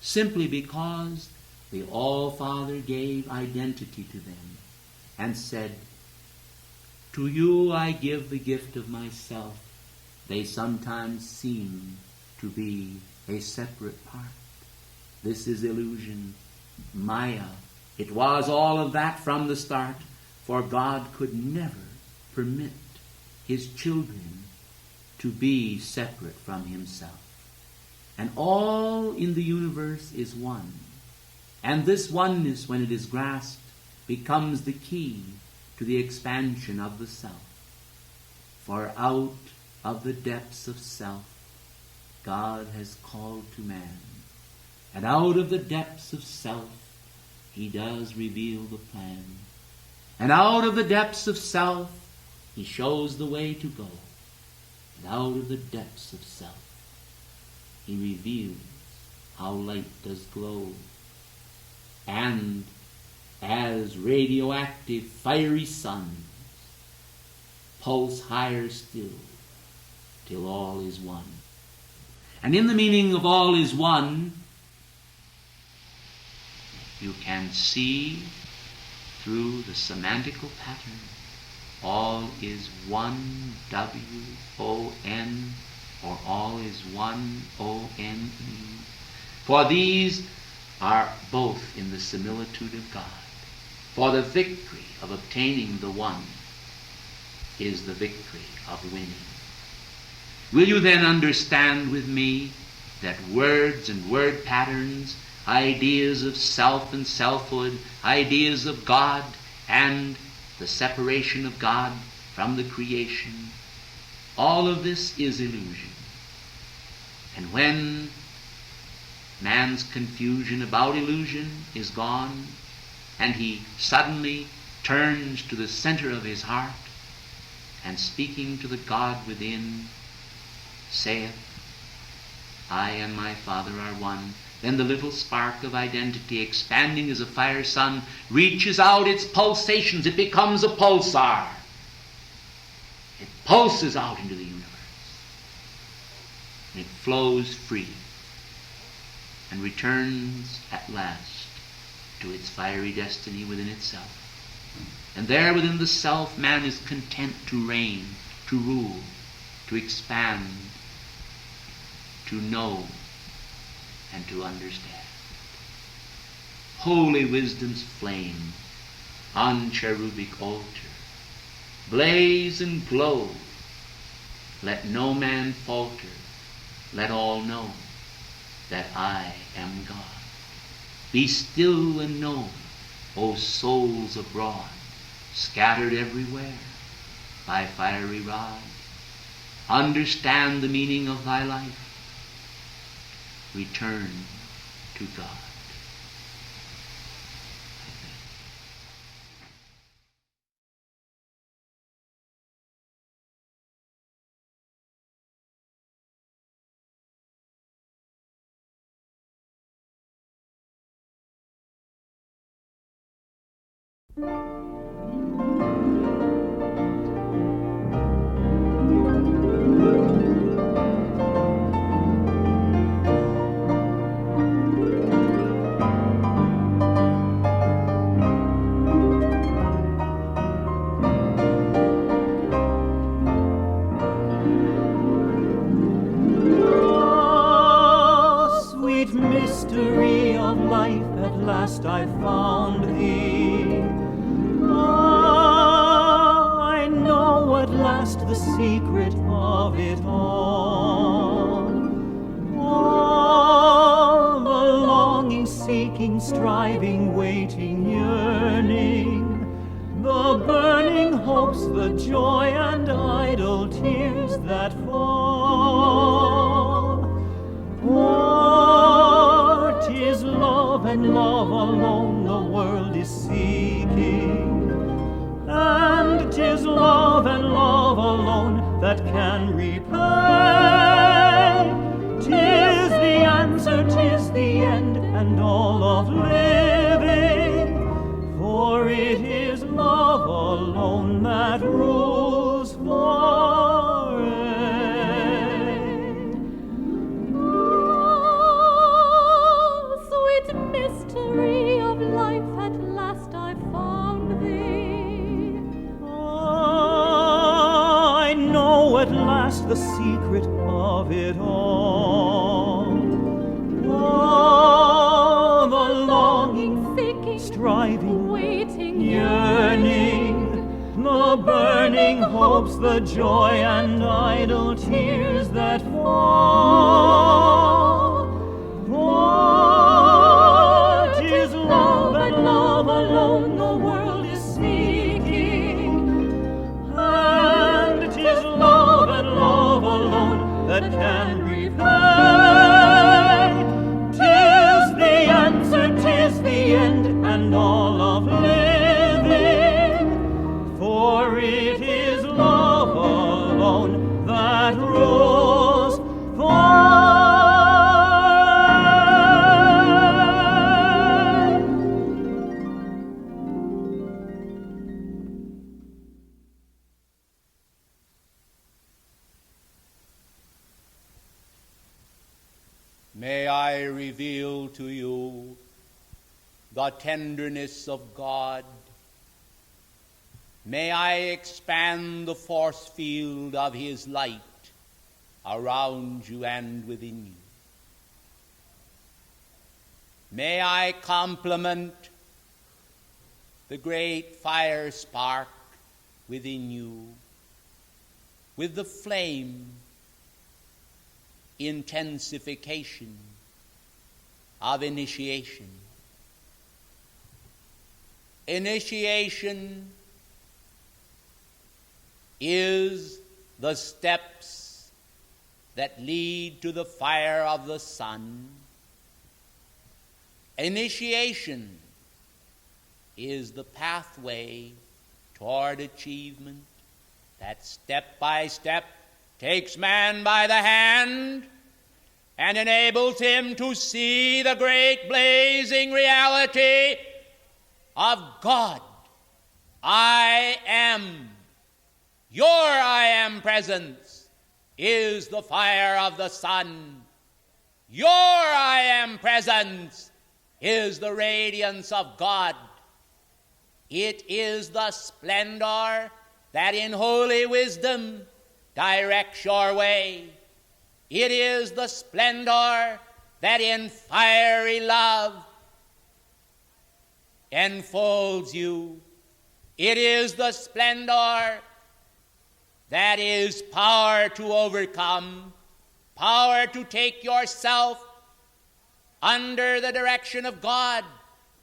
simply because the All-Father gave identity to them and said, "To you I give the gift of myself." They sometimes seem to be a separate part. This is illusion, Maya. It was all of that from the start, for God could never permit his children to be separate from himself. And all in the universe is one. And this oneness, when it is grasped, becomes the key to the expansion of the self. For out of the depths of self, God has called to man. And out of the depths of self, he does reveal the plan. And out of the depths of self, he shows the way to go. And out of the depths of self, he reveals how light does glow. And as radioactive fiery suns pulse higher still, till all is one. And in the meaning of all is one, you can see through the semantical pattern, all is one, W-O-N, or all is one, O-N-E. For these are both in the similitude of God. For the victory of obtaining the one is the victory of winning. Will you then understand with me that words and word patterns, ideas of self and selfhood, ideas of God and the separation of God from the creation, all of this is illusion. And when man's confusion about illusion is gone, and he suddenly turns to the center of his heart, and speaking to the God within, saith, I and my Father are one, then the little spark of identity, expanding as a fire sun, reaches out its pulsations. It becomes a pulsar. It pulses out into the universe. And it flows free and returns at last to its fiery destiny within itself. And there within the self, man is content to reign, to rule, to expand, to know, and to understand. Holy wisdom's flame on cherubic altar, blaze and glow. Let no man falter. Let all know that I am God. Be still and know, O souls abroad, scattered everywhere by fiery rod. Understand the meaning of thy life. Return to God. Mystery of life, at last I found thee. Ah, I know at last the secret of it all. All the longing, seeking, striving, waiting, yearning, the burning hopes, the joy and idle tears that fall. For 'tis love and love alone the world is seeking, and 'tis love and love alone that can repay. 'Tis the answer, 'tis the end, and all of living, for it is love alone that rules forever. Mystery of life, at last I found thee. I know at last the secret of it all. Oh, the longing, Seeking, striving, waiting, yearning, the burning hopes, the joy and idle tears that fall. For 'tis love and love alone the world is seeking, and 'tis love and love alone that can repay. 'Tis the answer, 'tis the end, and all of living, for it is love alone that rules forever. May I reveal to you the tenderness of God. May I expand the force field of His light around you and within you. May I complement the great fire spark within you with the flame intensification of initiation. Initiation is the steps that lead to the fire of the sun. Initiation is the pathway toward achievement that step by step takes man by the hand and enables him to see the great blazing reality of God. I am. Your I am presence is the fire of the sun. Your I am presence is the radiance of God. It is the splendor that in holy wisdom directs your way. It is the splendor that in fiery love enfolds you. It is the splendor that is power to overcome, power to take yourself under the direction of God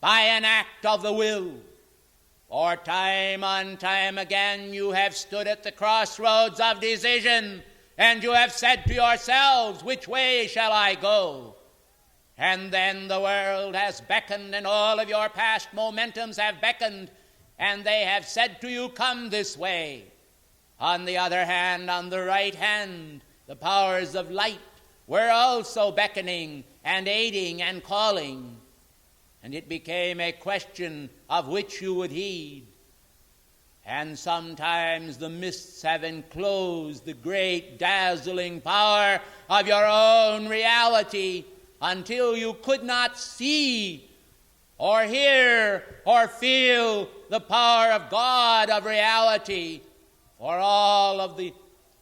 by an act of the will. For time and time again you have stood at the crossroads of decision, and you have said to yourselves, which way shall I go? And then the world has beckoned, and all of your past momentums have beckoned, and they have said to you, come this way. On the other hand, on the right hand, the powers of light were also beckoning and aiding and calling. And it became a question of which you would heed. And sometimes the mists have enclosed the great dazzling power of your own reality until you could not see or hear or feel the power of God of reality. For all of the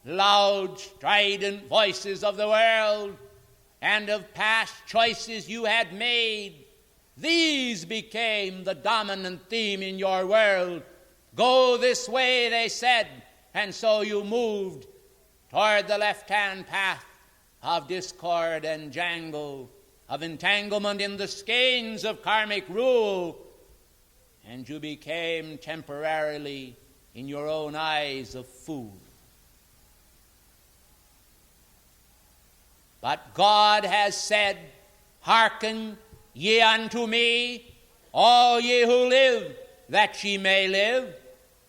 loud, strident voices of the world and of past choices you had made, these became the dominant theme in your world. Go this way, they said, and so you moved toward the left-hand path of discord and jangle, of entanglement in the skeins of karmic rule, and you became temporarily, in your own eyes, a fool. But God has said, hearken ye unto me, all ye who live, that ye may live.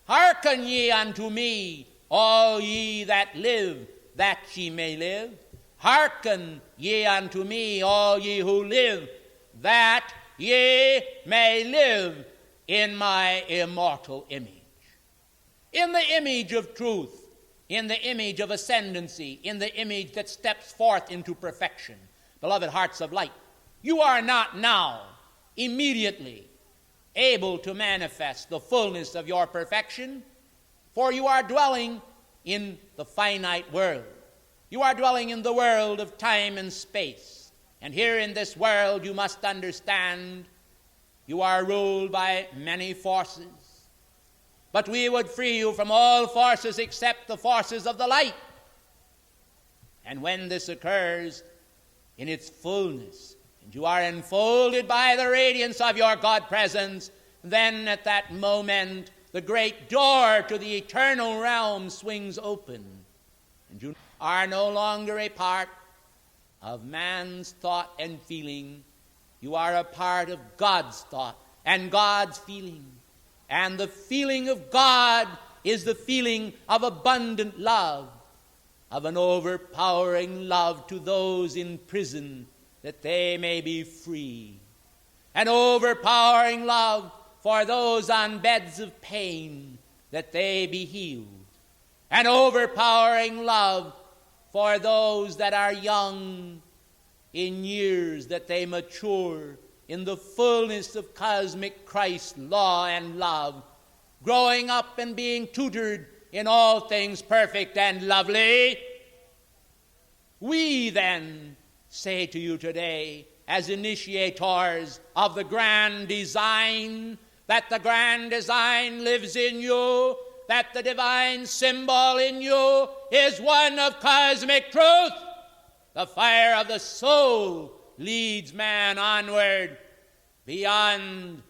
Hearken ye unto me, all ye that live, that ye may live. Hearken ye unto me, all ye who live, that ye may live in my immortal image. In the image of truth, in the image of ascendancy, in the image that steps forth into perfection. Beloved hearts of light, you are not now immediately able to manifest the fullness of your perfection, for you are dwelling in the finite world. You are dwelling in the world of time and space. And here in this world, you must understand, you are ruled by many forces. But we would free you from all forces except the forces of the light. And when this occurs in its fullness, and you are enfolded by the radiance of your God presence, then at that moment the great door to the eternal realm swings open, and you are no longer a part of man's thought and feeling. You are a part of God's thought and God's feeling. And the feeling of God is the feeling of abundant love, of an overpowering love to those in prison, that they may be free. An overpowering love for those on beds of pain, that they be healed. An overpowering love for those that are young in years that they mature in the fullness of cosmic Christ law and love, growing up and being tutored in all things perfect and lovely. We then say to you today, as initiators of the grand design, that the grand design lives in you, that the divine symbol in you is one of cosmic truth. The fire of the soul leads man onward beyond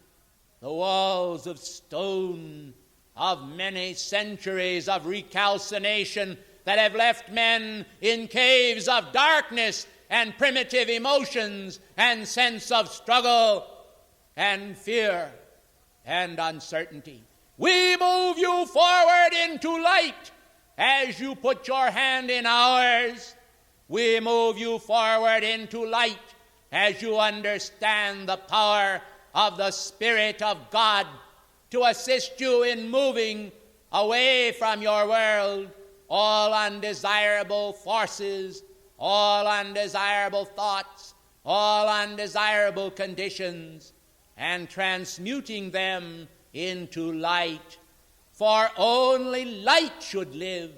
the walls of stone of many centuries of recalcination that have left men in caves of darkness and primitive emotions and sense of struggle and fear and uncertainty. We move you forward into light as you put your hand in ours. We move you forward into light as you understand the power of the Spirit of God to assist you in moving away from your world all undesirable forces, all undesirable thoughts, all undesirable conditions, and transmuting them into light. For only light should live,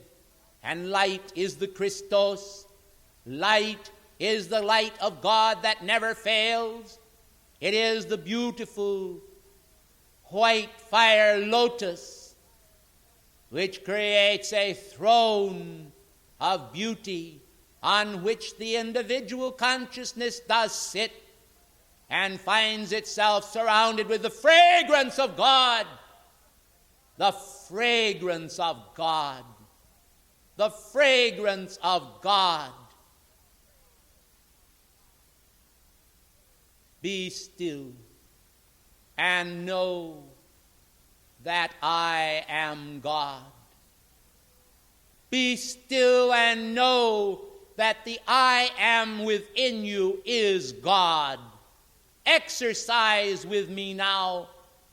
and light is the Christos. Light is the light of God that never fails. It is the beautiful white fire lotus which creates a throne of beauty on which the individual consciousness does sit and finds itself surrounded with the fragrance of God. The fragrance of God. The fragrance of God. Be still and know that I am God. Be still and know that the I am within you is God. Exercise with me now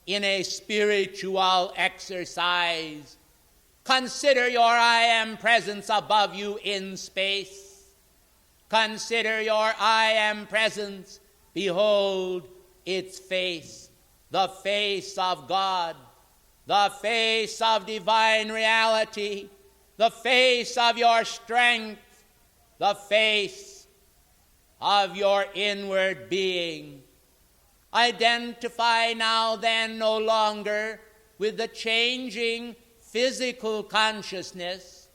in a spiritual exercise. Consider your I am presence above you in space. Consider your I am presence. Behold its face, the face of God, the face of divine reality, the face of your strength, the face of your inward being. Identify now then no longer with the changing physical consciousness.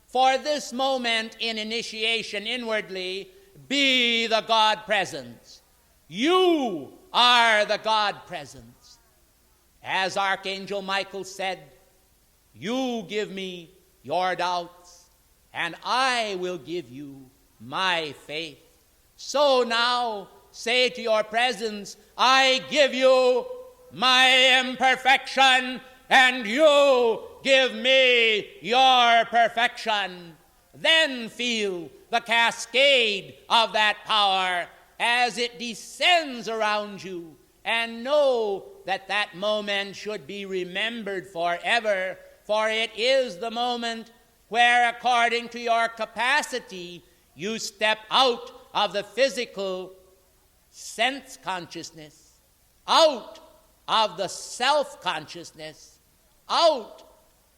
For this moment in initiation inwardly, be the God presence. You are the God presence. As Archangel Michael said, you give me your doubts, and I will give you my faith. So now say to your presence, I give you my imperfection, and you give me your perfection. Then feel the cascade of that power as it descends around you, and know that that moment should be remembered forever, for it is the moment where, according to your capacity, you step out of the physical sense consciousness, out of the self-consciousness, out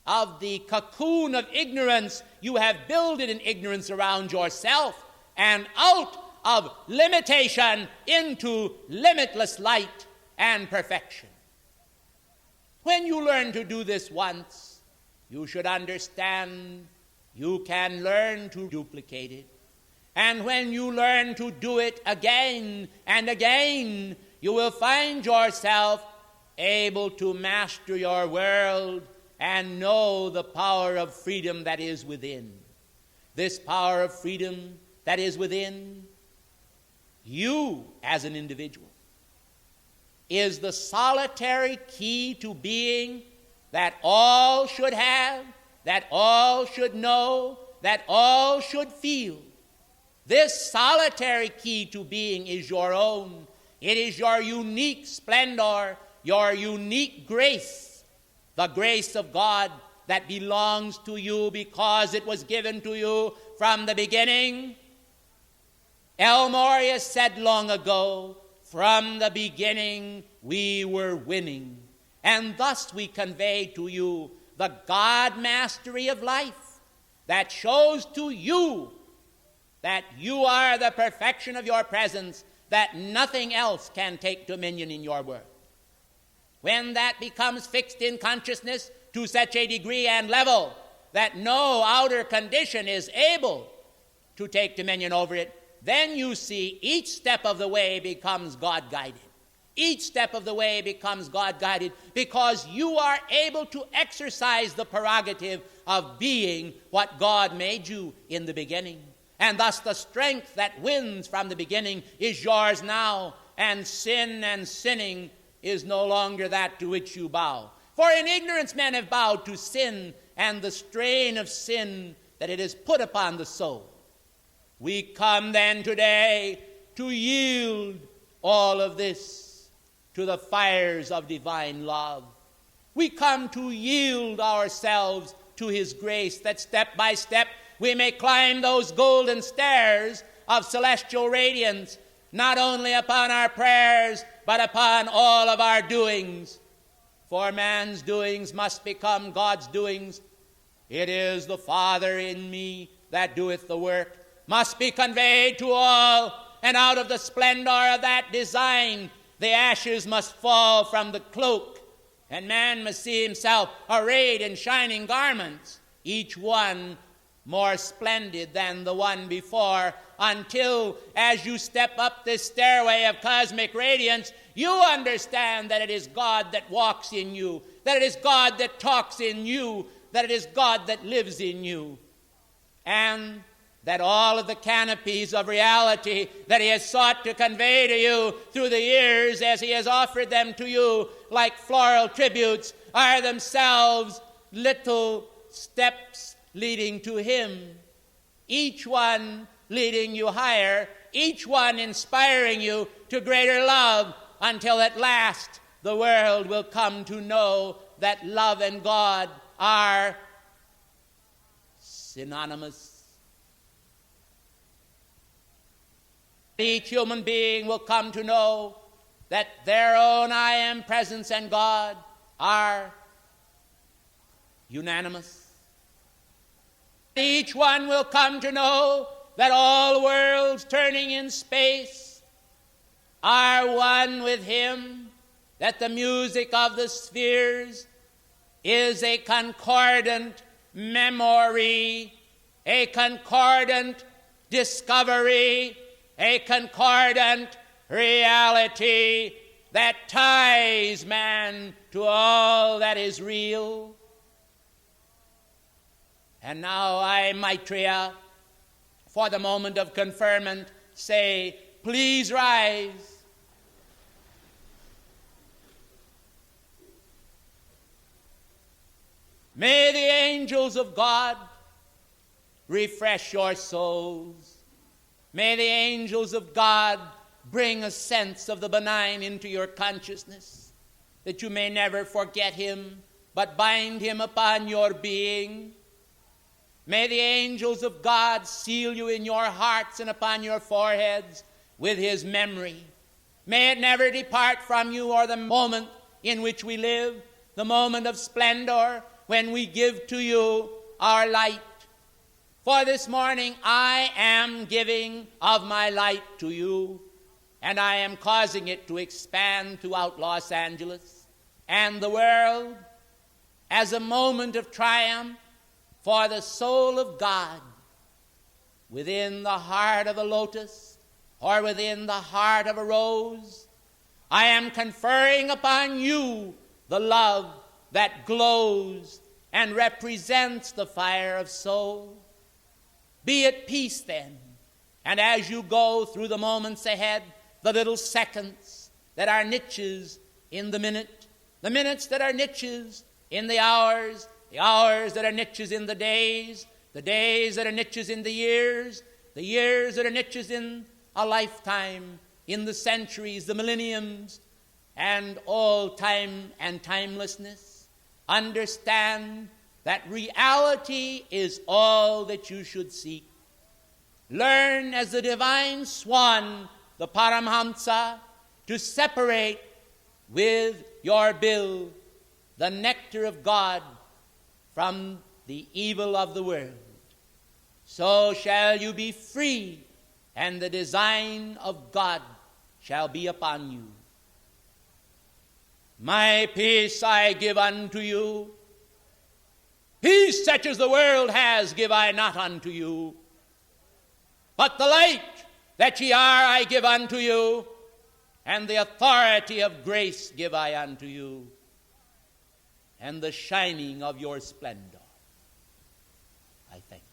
of the cocoon of ignorance you have builded in ignorance around yourself, and out of limitation into limitless light and perfection. When you learn to do this once, you should understand you can learn to duplicate it. And when you learn to do it again and again, you will find yourself able to master your world and know the power of freedom that is within. This power of freedom that is within you as an individual is the solitary key to being that all should have, that all should know, that all should feel. This solitary key to being is your own. It is your unique splendor, your unique grace, the grace of God that belongs to you because it was given to you from the beginning. Elmorius said long ago, from the beginning we were winning. And thus we convey to you the God mastery of life that shows to you that you are the perfection of your presence, that nothing else can take dominion in your world. When that becomes fixed in consciousness to such a degree and level that no outer condition is able to take dominion over it, then you see each step of the way becomes God-guided. Each step of the way becomes God-guided because you are able to exercise the prerogative of being what God made you in the beginning. And thus the strength that wins from the beginning is yours now, and sin and sinning is no longer that to which you bow. For in ignorance men have bowed to sin and the strain of sin that it has put upon the soul. We come then today to yield all of this to the fires of divine love. We come to yield ourselves to his grace, that step by step we may climb those golden stairs of celestial radiance, not only upon our prayers, but upon all of our doings. For man's doings must become God's doings. It is the Father in me that doeth the work, must be conveyed to all, and out of the splendor of that design, the ashes must fall from the cloak, and man must see himself arrayed in shining garments, each one more splendid than the one before, until as you step up this stairway of cosmic radiance, you understand that it is God that walks in you, that it is God that talks in you, that it is God that lives in you, and that all of the canopies of reality that he has sought to convey to you through the years as he has offered them to you like floral tributes are themselves little steps leading to him, each one leading you higher, each one inspiring you to greater love, until at last the world will come to know that love and God are synonymous. Each human being will come to know that their own I am presence and God are unanimous. Each one will come to know that all worlds turning in space are one with him, that the music of the spheres is a concordant memory, a concordant discovery, a concordant reality that ties man to all that is real. And now I, Maitreya, for the moment of conferment, say, please rise. May the angels of God refresh your souls. May the angels of God bring a sense of the benign into your consciousness, that you may never forget him, but bind him upon your being. May the angels of God seal you in your hearts and upon your foreheads with his memory. May it never depart from you, or the moment in which we live, the moment of splendor when we give to you our light. For this morning I am giving of my light to you, and I am causing it to expand throughout Los Angeles and the world as a moment of triumph for the soul of God within the heart of a lotus or within the heart of a rose. I am conferring upon you the love that glows and represents the fire of soul. Be at peace then, and as you go through the moments ahead, the little seconds that are niches in the minute, the minutes that are niches in the hours that are niches in the days that are niches in the years that are niches in a lifetime, in the centuries, the millenniums, and all time and timelessness. Understand that reality is all that you should seek. Learn as the divine swan, the Paramhamsa, to separate with your bill the nectar of God from the evil of the world. So shall you be free, and the design of God shall be upon you. My peace I give unto you. Peace such as the world has give I not unto you. But the light that ye are I give unto you, and the authority of grace give I unto you, and the shining of your splendor. I thank you.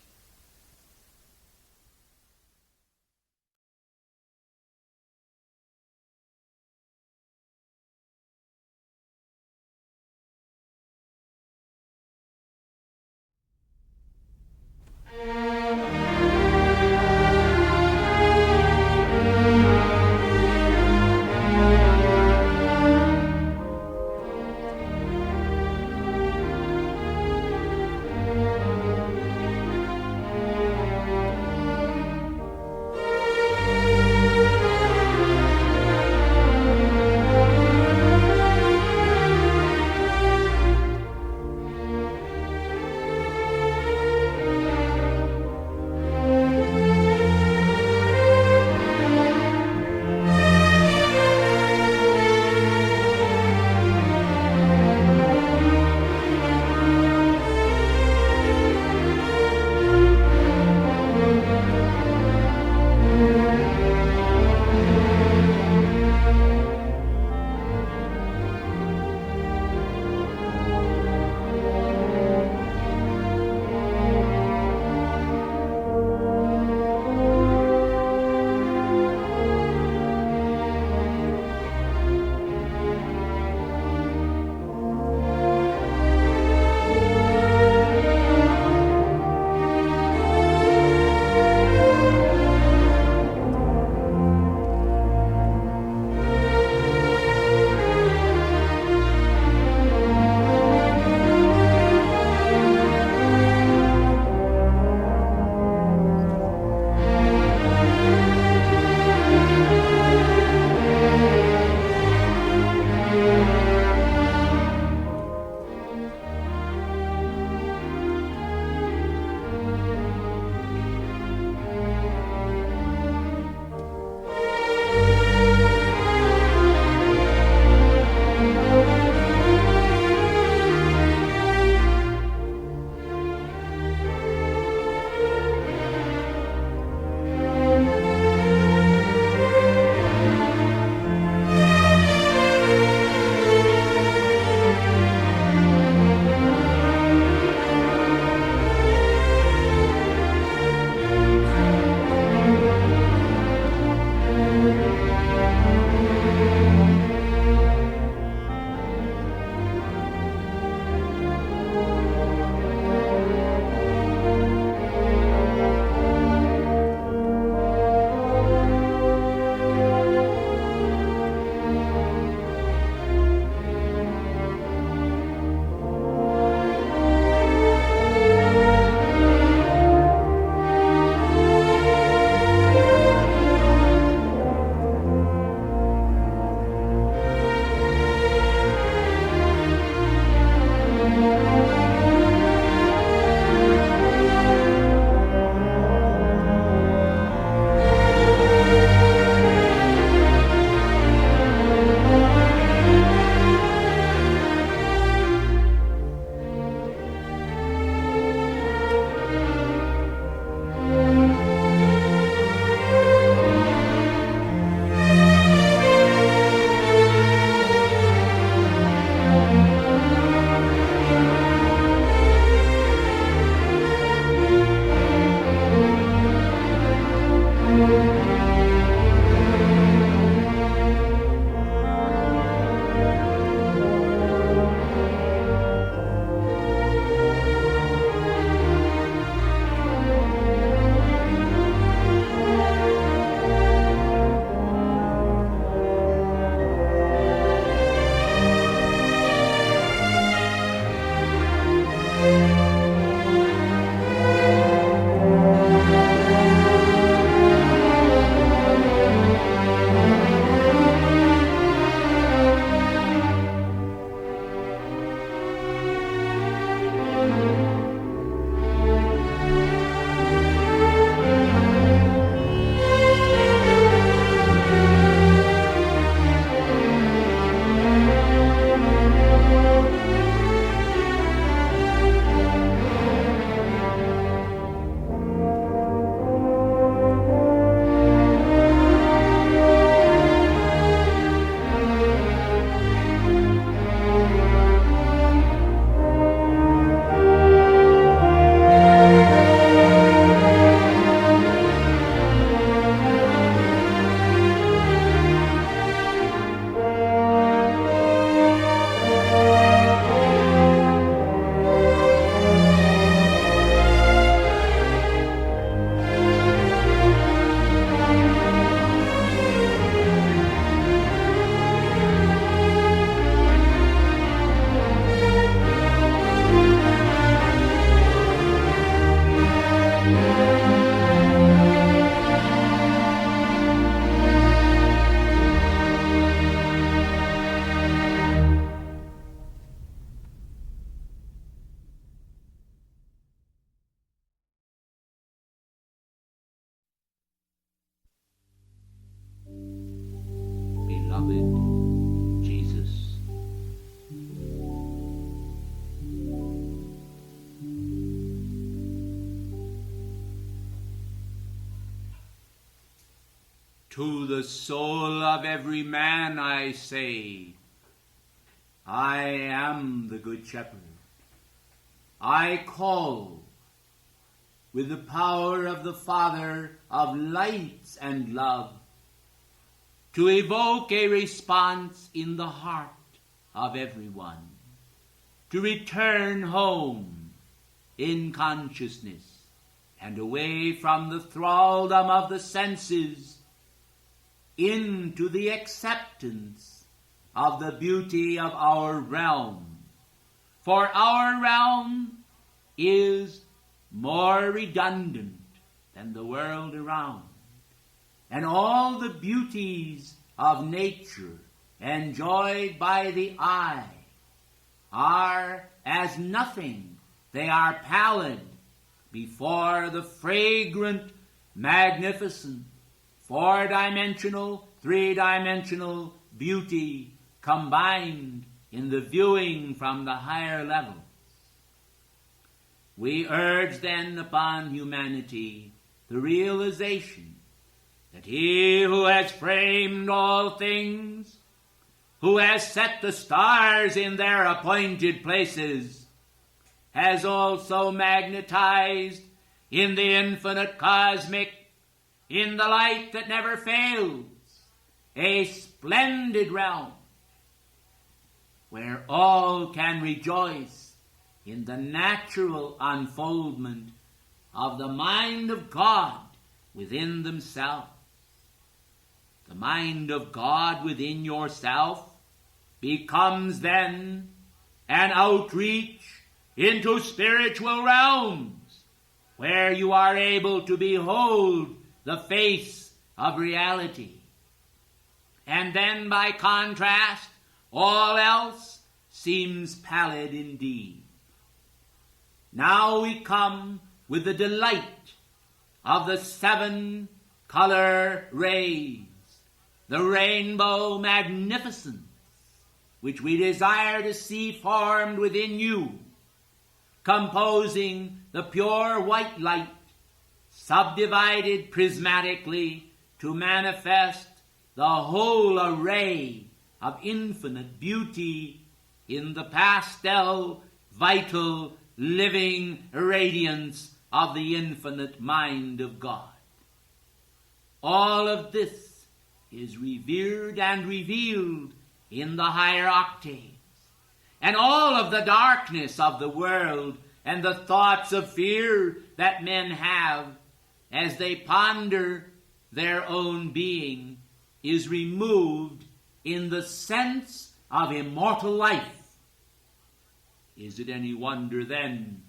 To the soul of every man I say, I am the Good Shepherd. I call with the power of the Father of lights and love to evoke a response in the heart of everyone, to return home in consciousness and away from the thraldom of the senses into the acceptance of the beauty of our realm. For our realm is more redundant than the world around, and all the beauties of nature enjoyed by the eye are as nothing. They are pallid before the fragrant, magnificent, four-dimensional, three-dimensional beauty combined in the viewing from the higher levels. We urge then upon humanity the realization that He who has framed all things, who has set the stars in their appointed places, has also magnetized in the infinite cosmic, in the light that never fails, a splendid realm where all can rejoice in the natural unfoldment of the mind of God within themselves. The mind of God within yourself becomes then an outreach into spiritual realms where you are able to behold the face of reality. And then by contrast, all else seems pallid indeed. Now we come with the delight of the 7 color rays, the rainbow magnificence, which we desire to see formed within you, composing the pure white light, subdivided prismatically to manifest the whole array of infinite beauty in the pastel, vital, living radiance of the infinite mind of God. All of this is revered and revealed in the higher octaves. And all of the darkness of the world and the thoughts of fear that men have as they ponder their own being is removed in the sense of immortal life. Is it any wonder then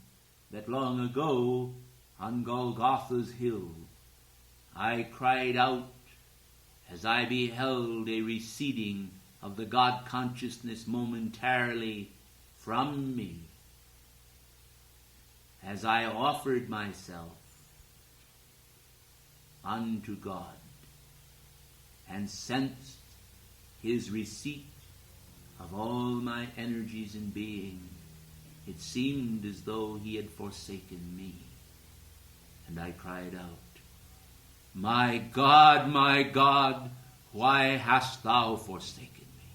that long ago on Golgotha's hill I cried out as I beheld a receding of the God consciousness momentarily from me, as I offered myself unto God and sensed His receipt of all my energies and being. It seemed as though He had forsaken me. And I cried out, my God, why hast thou forsaken me?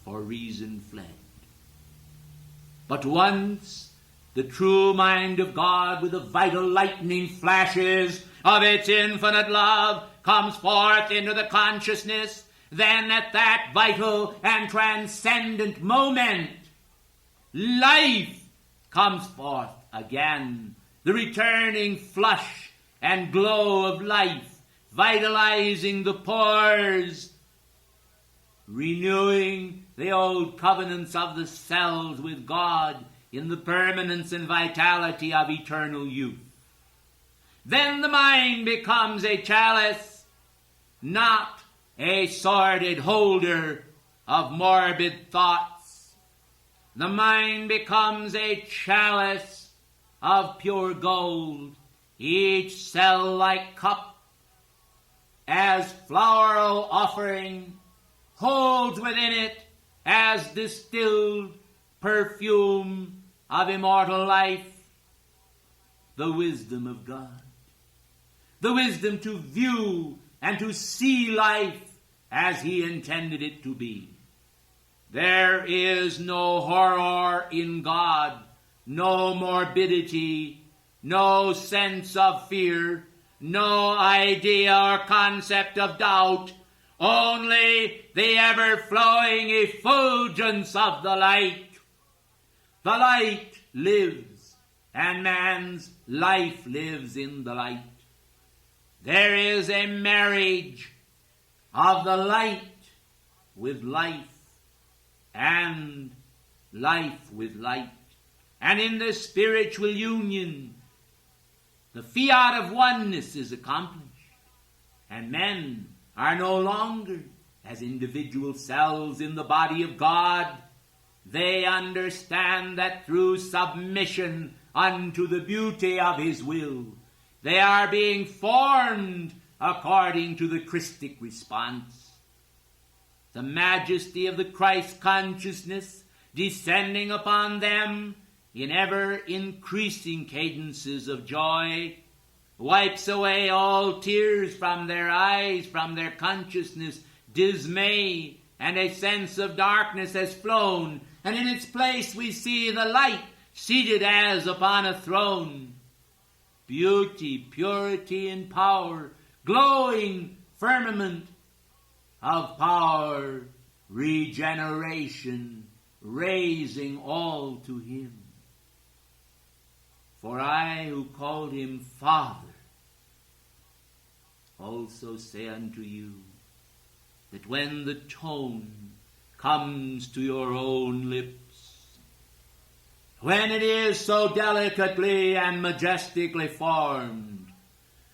For reason fled. But once the true mind of God with the vital lightning flashes of its infinite love comes forth into the consciousness, then at that vital and transcendent moment, life comes forth again, the returning flush and glow of life, vitalizing the pores, renewing the old covenants of the cells with God in the permanence and vitality of eternal youth. Then the mind becomes a chalice, not a sordid holder of morbid thoughts. The mind becomes a chalice of pure gold, each cell-like cup, as floral offering, holds within it as distilled perfume of immortal life the wisdom of God, the wisdom to view and to see life as he intended it to be. There is no horror in God, no morbidity, no sense of fear, no idea or concept of doubt, only the ever-flowing effulgence of the light. The light lives, and man's life lives in the light. There is a marriage of the light with life, and life with light. And in this spiritual union, the fiat of oneness is accomplished, and men are no longer as individual cells in the body of God. They understand that through submission unto the beauty of his will, they are being formed according to the Christic response. The majesty of the Christ consciousness descending upon them in ever-increasing cadences of joy wipes away all tears from their eyes, from their consciousness. Dismay and a sense of darkness has flown, and in its place we see the light seated as upon a throne. Beauty, purity, and power, glowing firmament of power, regeneration, raising all to him. For I, who called him Father, also say unto you, that when the tone comes to your own lips, when it is so delicately and majestically formed,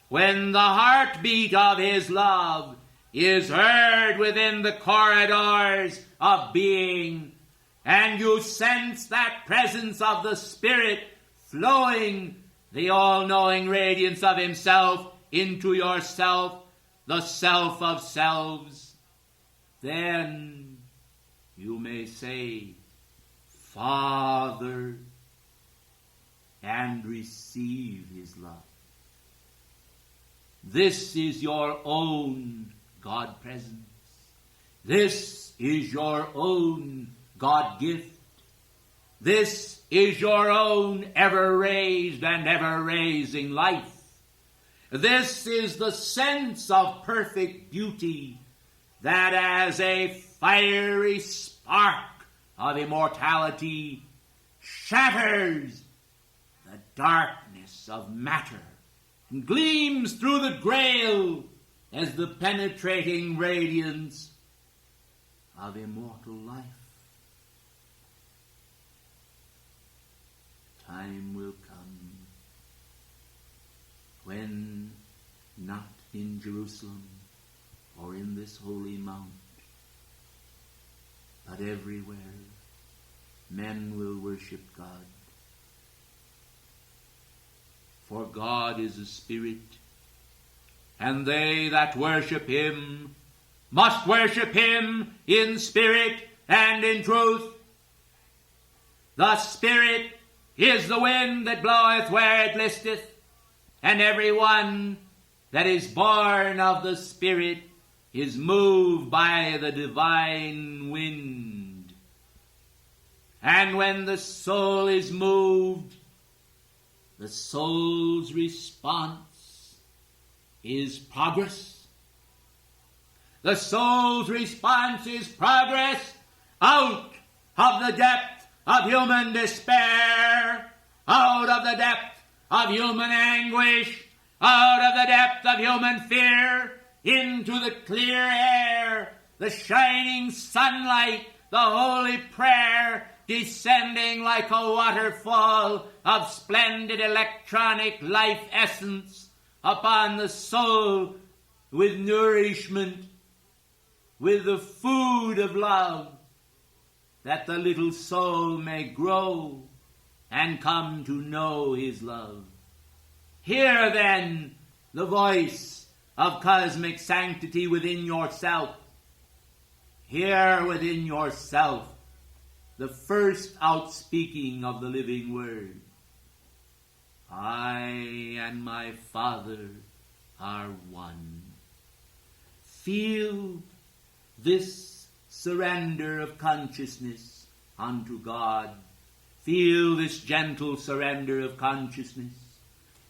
when the heartbeat of his love is heard within the corridors of being, and you sense that presence of the Spirit flowing, the all-knowing radiance of himself into yourself, the self of selves, then you may say, Father, and receive his love. This is your own God presence. This is your own God gift. This is your own ever-raised and ever-raising life. This is the sense of perfect beauty that as a fiery spark of immortality shatters the darkness of matter and gleams through the grail as the penetrating radiance of immortal life. Time will come when, not in Jerusalem or in this holy mount, but everywhere, men will worship God. For God is a spirit, and they that worship him must worship him in spirit and in truth. The Spirit is the wind that bloweth where it listeth, and every one that is born of the Spirit is moved by the divine wind. And when the soul is moved, the soul's response is progress. The soul's response is progress out of the depth of human despair, out of the depth of human anguish, out of the depth of human fear, into the clear air, the shining sunlight, the holy prayer, descending like a waterfall of splendid electronic life essence upon the soul with nourishment, with the food of love, that the little soul may grow and come to know his love. Hear then the voice of cosmic sanctity within yourself. Hear within yourself the first outspeaking of the living word. I and my Father are one. Feel this surrender of consciousness unto God. Feel this gentle surrender of consciousness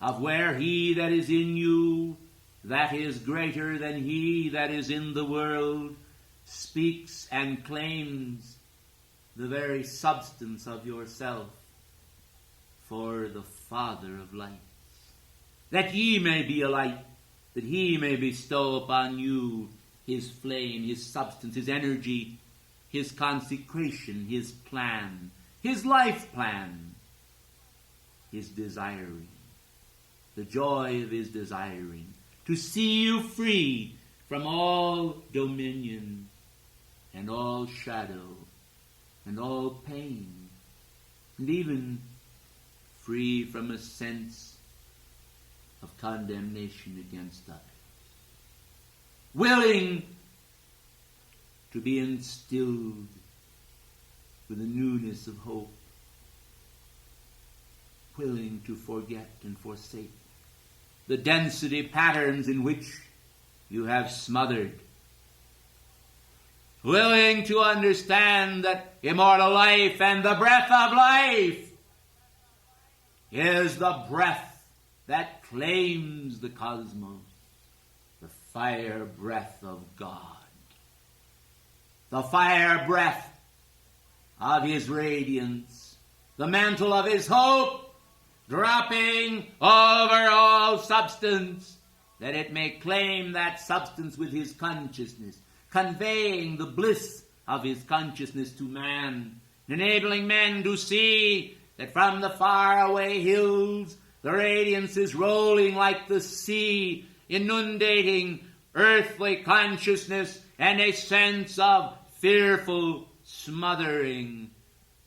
of where he that is in you, that is greater than he that is in the world, speaks and claims the very substance of yourself for the Father of lights, that ye may be a light, that he may bestow upon you his flame, his substance, his energy, his consecration, his plan, his life plan, his desiring, the joy of his desiring, to see you free from all dominion and all shadow and all pain, and even free from a sense of condemnation against others. Willing to be instilled with a newness of hope. Willing to forget and forsake the density patterns in which you have smothered. Willing to understand that immortal life and the breath of life is the breath that claims the cosmos, the fire breath of God, the fire breath of his radiance, the mantle of his hope, dropping over all substance, that it may claim that substance with his consciousness, conveying the bliss of his consciousness to man, enabling men to see that from the faraway hills the radiance is rolling like the sea, inundating earthly consciousness and a sense of fearful smothering,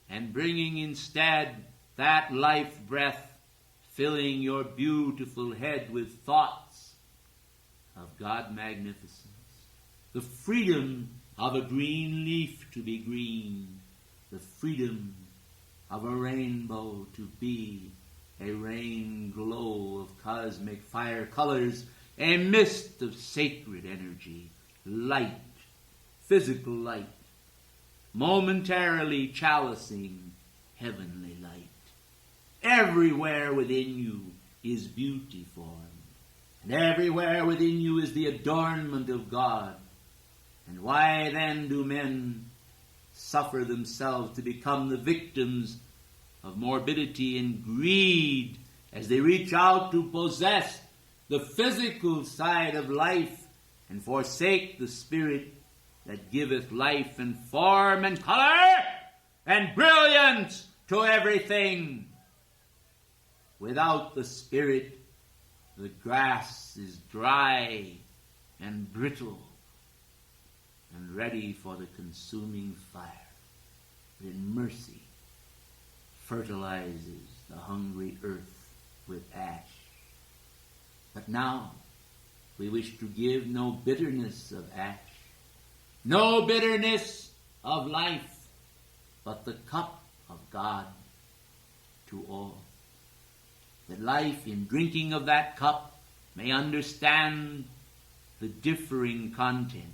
and bringing instead that life breath, filling your beautiful head with thoughts of God magnificence. The freedom of a green leaf to be green, the freedom of a rainbow to be a rain glow of cosmic fire colors, a mist of sacred energy, light, physical light, momentarily chalicing heavenly light. Everywhere within you is beauty formed, and everywhere within you is the adornment of God. And why then do men suffer themselves to become the victims of morbidity and greed as they reach out to possess the physical side of life and forsake the spirit that giveth life and form and color and brilliance to everything? Without the spirit, the grass is dry and brittle and ready for the consuming fire. But in mercy, fertilizes the hungry earth with ash. But now we wish to give no bitterness of ash, no bitterness of life, but the cup of God to all. That life, in drinking of that cup, may understand the differing content,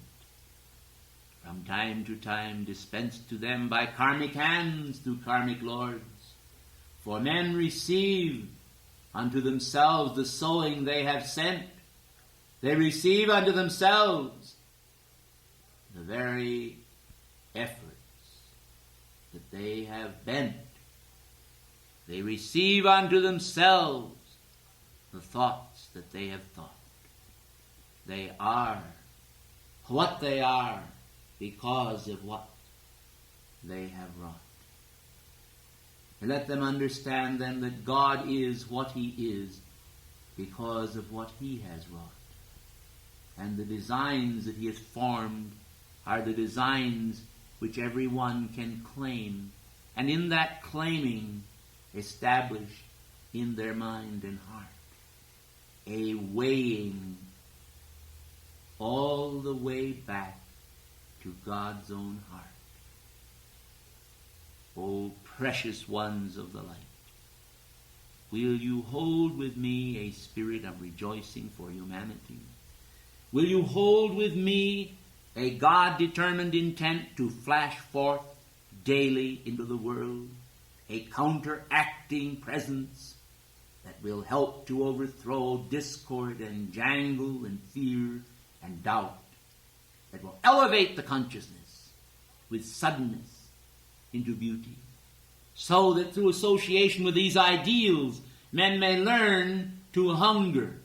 from time to time dispensed to them by karmic hands through karmic lords. For men receive unto themselves the sowing they have sent. They receive unto themselves the very efforts that they have bent. They receive unto themselves the thoughts that they have thought. They are what they are because of what they have wrought. And let them understand then that God is what he is because of what he has wrought. And the designs that he has formed are the designs which everyone can claim, and in that claiming establish in their mind and heart a weighing all the way back to God's own heart. O precious ones of the light, will you hold with me a spirit of rejoicing for humanity? Will you hold with me a God-determined intent to flash forth daily into the world a counteracting presence that will help to overthrow discord and jangle and fear and doubt, that will elevate the consciousness with suddenness into beauty, so that through association with these ideals men may learn to hunger,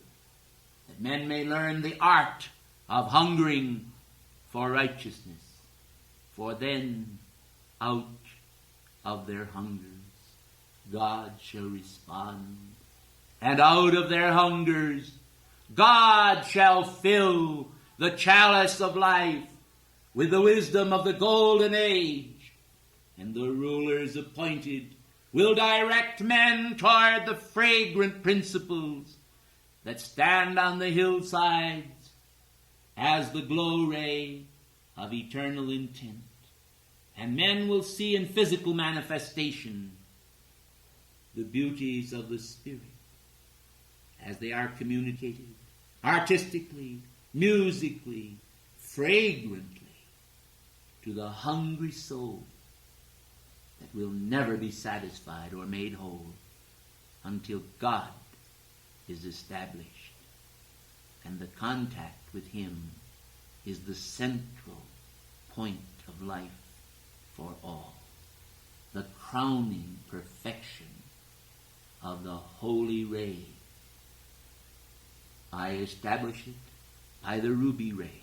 that men may learn the art of hungering for righteousness, for then out of their hungers God shall respond, and out of their hungers God shall fill the chalice of life with the wisdom of the golden age, and the rulers appointed will direct men toward the fragrant principles that stand on the hillsides as the glow ray of eternal intent. And men will see in physical manifestation the beauties of the Spirit as they are communicated artistically, musically, fragrantly to the hungry soul that will never be satisfied or made whole until God is established and the contact with Him is the central point of life for all, the crowning perfection of the holy ray. I establish it by the ruby ray.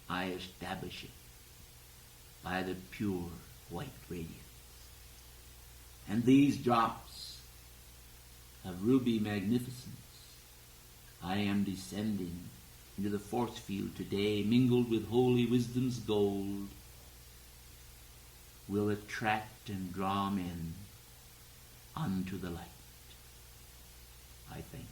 I establish it by the pure white radiance. And these drops of ruby magnificence, I am descending into the force field today, mingled with holy wisdom's gold, will attract and draw men unto the light. I think.